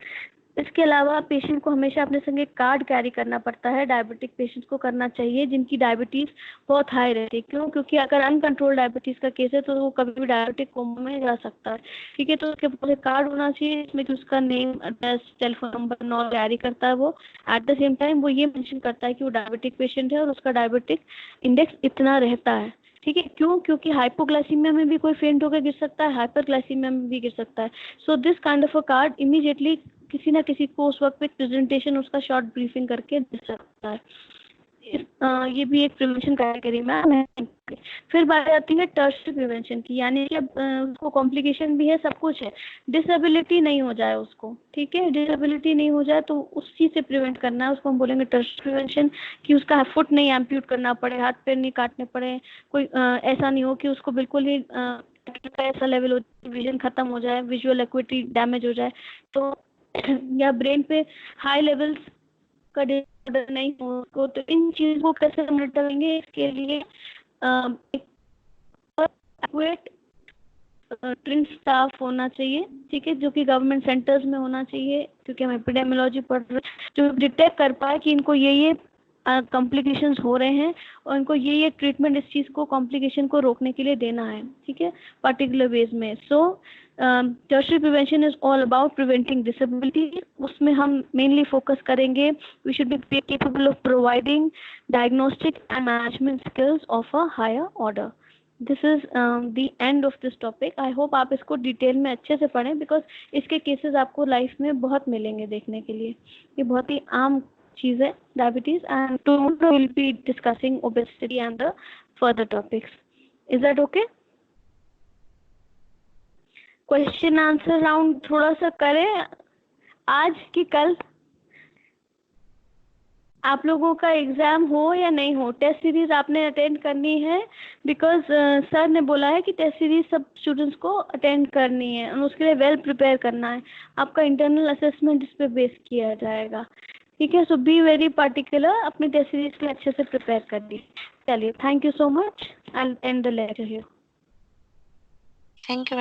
इसके अलावा पेशेंट को हमेशा अपने संग एक कार्ड कैरी करना पड़ता है। डायबिटिक पेशेंट्स को करना चाहिए जिनकी डायबिटीज बहुत हाई रहती है। क्यों? क्योंकि अगर अनकंट्रोल डायबिटीज का केस है तो वो कभी भी डायबिटिक कोमा में जा सकता है, ठीक है। तो उसके पास एक कार्ड होना चाहिए जिसमें कि उसका name, address, telephone number knoll carry करता है वो। एट द सेम टाइम वो ये मेंशन करता है कि वो डायबिटिक पेशेंट है और उसका डायबिटिक इंडेक्स इतना रहता है, ठीक है। क्यों? क्योंकि हाइपोग्लाइसीमिया में भी कोई फेंट होकर गिर सकता है, हाइपरग्लाइसीमिया में भी गिर सकता है। So this kind of a card immediately किसी ना किसी को उस वक्त पे प्रेजेंटेशन उसका शॉर्ट ब्रीफिंग करके दे सकता है। ये भी एक प्रिवेंशन कैटेगरी में है। फिर बात आती है टर्शियरी प्रिवेंशन की, यानी कि अब उसको कॉम्प्लिकेशन भी है, सब कुछ है, डिसेबिलिटी नहीं हो जाए उसको, ठीक है। डिसेबिलिटी नहीं हो जाए तो उस चीज से प्रिवेंट करना है, उसको हम बोलेंगे टर्शियरी प्रिवेंशन। कि उसका फुट नहीं एम्प्यूट करना पड़े, हाथ पैर नहीं काटने पड़े, कोई ऐसा नहीं हो कि उसको बिल्कुल ही ऐसा लेवल हो, विजन खत्म हो जाए, विजुअल एक्विटी डैमेज हो जाए, तो या ब्रेन पे हाई लेवल्स का डिसऑर्डर नहीं हो। तो इन चीजों को कैसे मॉनिटर करेंगे? इसके लिए ट्रेन स्टाफ होना चाहिए, ठीक है, जो कि गवर्नमेंट सेंटर्स में होना चाहिए, क्योंकि हम एपिडेमियोलॉजी पढ़ रहे हैं, जो डिटेक्ट कर पाए कि इनको ये कॉम्प्लिकेशंस हो रहे हैं और इनको ये ट्रीटमेंट इस चीज को कॉम्प्लिकेशन को रोकने के लिए देना है, ठीक है, पर्टिकुलर वेज में। So tertiary prevention is all about preventing disability. उसमें हम मेनली फोकस करेंगे, we should be capable of providing diagnostic and management skills of a higher order. This is the end of this topic. I hope आप इसको detail में अच्छे से पढ़ें, because इसके केसेस आपको लाइफ में बहुत मिलेंगे देखने के लिए। ये बहुत ही आम चीज है, diabetes. And tomorrow will be discussing obesity and the further topics. Is that okay? Question answer round थोड़ा सा करें आज की कल। आप लोगों का एग्जाम हो या नहीं हो, टेस्ट सीरीज आपने अटेंड करनी है, बिकॉज सर ने बोला है कि टेस्ट सीरीज सब स्टूडेंट्स को अटेंड करनी है और उसके लिए वेल प्रिपेयर करना है। आपका इंटरनल असेसमेंट इस पे बेस किया जाएगा, ठीक है। सो बी वेरी पार्टिकुलर, अपनी टेस्ट सीरीज के लिए अच्छे से प्रिपेयर करिए। चलिए, thank you so much, I and the lecture here. Thank you.